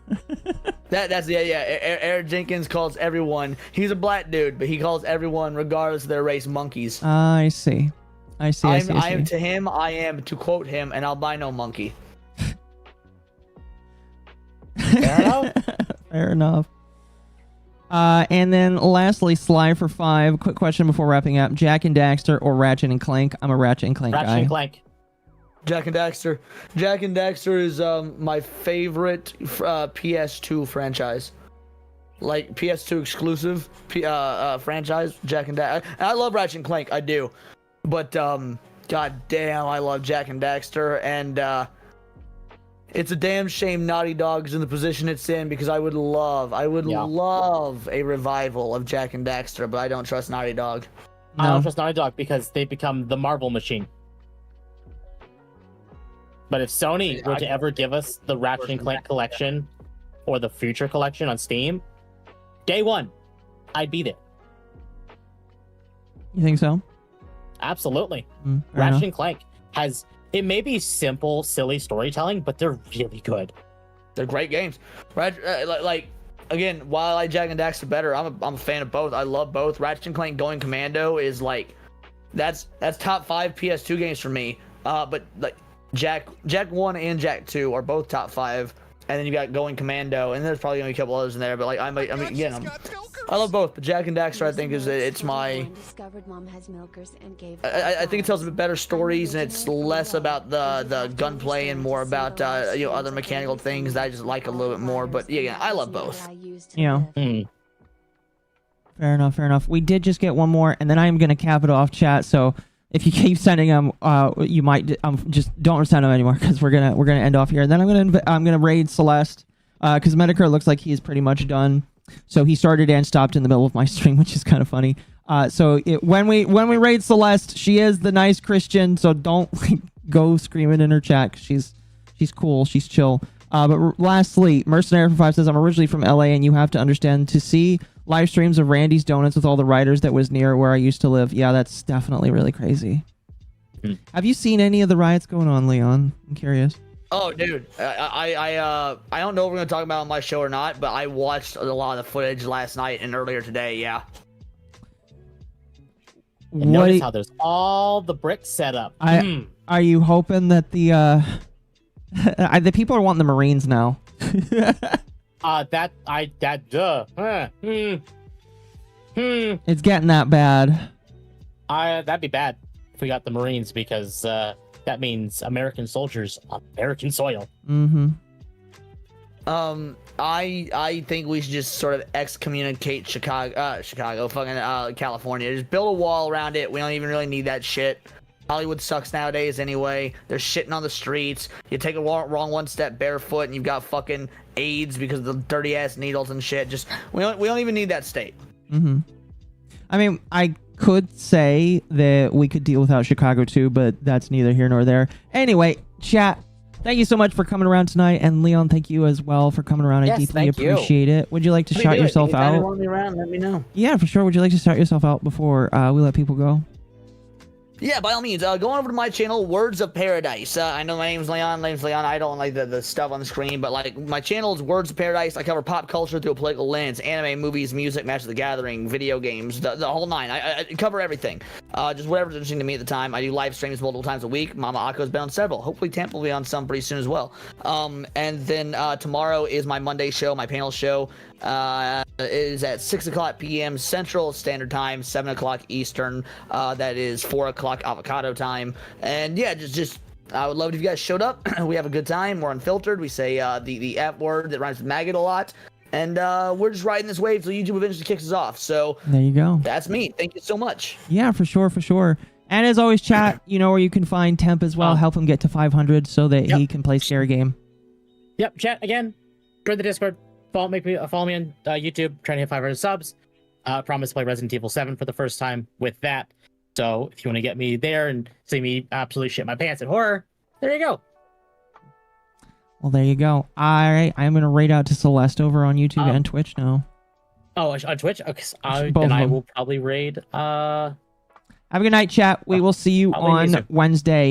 Speaker 3: That's yeah. Eric Jenkins calls everyone. He's a black dude, but he calls everyone, regardless of their race, monkeys.
Speaker 2: I see. I see.
Speaker 3: I am to him. I am to quote him, an albino monkey.
Speaker 1: Fair enough.
Speaker 2: Fair enough. And then lastly, Sly for 5. Quick question before wrapping up: Jack and Daxter or Ratchet and Clank? I'm a Ratchet and Clank
Speaker 1: Ratchet
Speaker 2: guy.
Speaker 1: and Clank.
Speaker 3: Jack and Daxter. Jack and Daxter is my favorite PS2 franchise. Like PS2 exclusive franchise. Jack and Daxter. I love Ratchet and Clank. I do. But god damn, I love Jack and Daxter, and it's a damn shame Naughty Dog's in the position it's in, because I would love a revival of Jack and Daxter, but I don't trust Naughty Dog.
Speaker 1: I don't trust Naughty Dog because they've become the Marvel machine. But if Sony were to ever give us the Ratchet and Clank collection or the future collection on Steam, day one, I'd be there.
Speaker 2: You think so?
Speaker 1: Absolutely.
Speaker 2: Fair
Speaker 1: Ratchet
Speaker 2: enough.
Speaker 1: and Clank has, it may be simple, silly storytelling, but they're really good.
Speaker 3: They're great games. Like again, while I like Jack and Daxter better, I'm a fan of both. I love both. Ratchet and Clank Going Commando is like that's top 5 PS2 games for me. But like Jack 1 and Jack 2 are both top 5, and then you got Going Commando, and there's probably gonna be a couple others in there. But like I mean again, I love both. But Jack and Daxter, I think it's my. I think it tells a bit better stories, and it's less about the gunplay and more about other mechanical things that I just like a little bit more. But yeah, I love both.
Speaker 2: Yeah. Fair enough. Fair enough. We did just get one more, and then I'm gonna cap it off, chat. So if you keep sending them, you might just don't send them anymore, because we're gonna end off here. And then I'm gonna raid Celeste, because Medicare looks like he's pretty much done. So he started and stopped in the middle of my stream, which is kind of funny. When we raid Celeste, she is the nice Christian, so don't go screaming in her chat. 'Cause she's cool, she's chill. But lastly, Mercenary for 5 says, I'm originally from LA, and you have to understand, to see live streams of Randy's Donuts with all the writers that was near where I used to live. Yeah, that's definitely really crazy. Have you seen any of the riots going on, Leon? I'm curious.
Speaker 3: Oh, dude, I don't know if we're gonna talk about it on my show or not, but I watched a lot of the footage last night and earlier today. Yeah.
Speaker 1: And notice how there's all the bricks set up.
Speaker 2: Are you hoping that the people are wanting the Marines now? It's getting that bad.
Speaker 1: That'd be bad if we got the Marines, because that means American soldiers on American soil.
Speaker 2: Mm-hmm.
Speaker 3: I think we should just sort of excommunicate California. Just build a wall around it. We don't even really need that shit. Hollywood sucks nowadays anyway. They're shitting on the streets. You take a wrong one step barefoot and you've got fucking AIDS because of the dirty ass needles and shit. Just we don't even need that state.
Speaker 2: Mm-hmm. I mean, I could say that we could deal without Chicago too, but that's neither here nor there. Anyway, chat, thank you so much for coming around tonight, and Leon, thank you as well for coming around. I deeply appreciate it. Would you like to shout yourself out?
Speaker 3: If you want me around, let me know.
Speaker 2: Yeah, for sure. Would you like to shout yourself out before we let people go?
Speaker 3: Yeah, by all means, go over to my channel, Words of Paradise. I know my name's Leon. I don't like the stuff on the screen, but like my channel is Words of Paradise. I cover pop culture through a political lens, anime, movies, music, Magic the Gathering, video games, the whole nine. I cover everything. Just whatever's interesting to me at the time. I do live streams multiple times a week. MommaOcco's been on several. Hopefully Tampa will be on some pretty soon as well. And then tomorrow is my Monday show, my panel show. Is at 6:00 p.m. Central Standard Time, 7 o'clock Eastern. That is 4 o'clock avocado time. And yeah, just I would love it if you guys showed up. We have a good time. We're unfiltered. We say the F word that rhymes with maggot a lot. And we're just riding this wave till YouTube eventually kicks us off. So
Speaker 2: There you go.
Speaker 3: that's me. Thank you so much.
Speaker 2: Yeah, for sure, for sure. And as always, chat, you know where you can find Temp as well. Help him get to 500 so that he can play Scary Game.
Speaker 1: Yep, chat again. Join the Discord. Follow me on YouTube. Trying to hit 500 subs. Promise to play Resident Evil 7 for the first time with that. So if you want to get me there and see me absolutely shit my pants at horror, there you go.
Speaker 2: Well, there you go. All right, I'm gonna raid out to Celeste over on YouTube and Twitch now.
Speaker 1: Oh, on Twitch? Okay, so
Speaker 2: Both
Speaker 1: then
Speaker 2: of
Speaker 1: I
Speaker 2: them.
Speaker 1: will probably raid.
Speaker 2: Have a good night, chat. We will see you
Speaker 1: I'll leave you
Speaker 2: on Wednesday.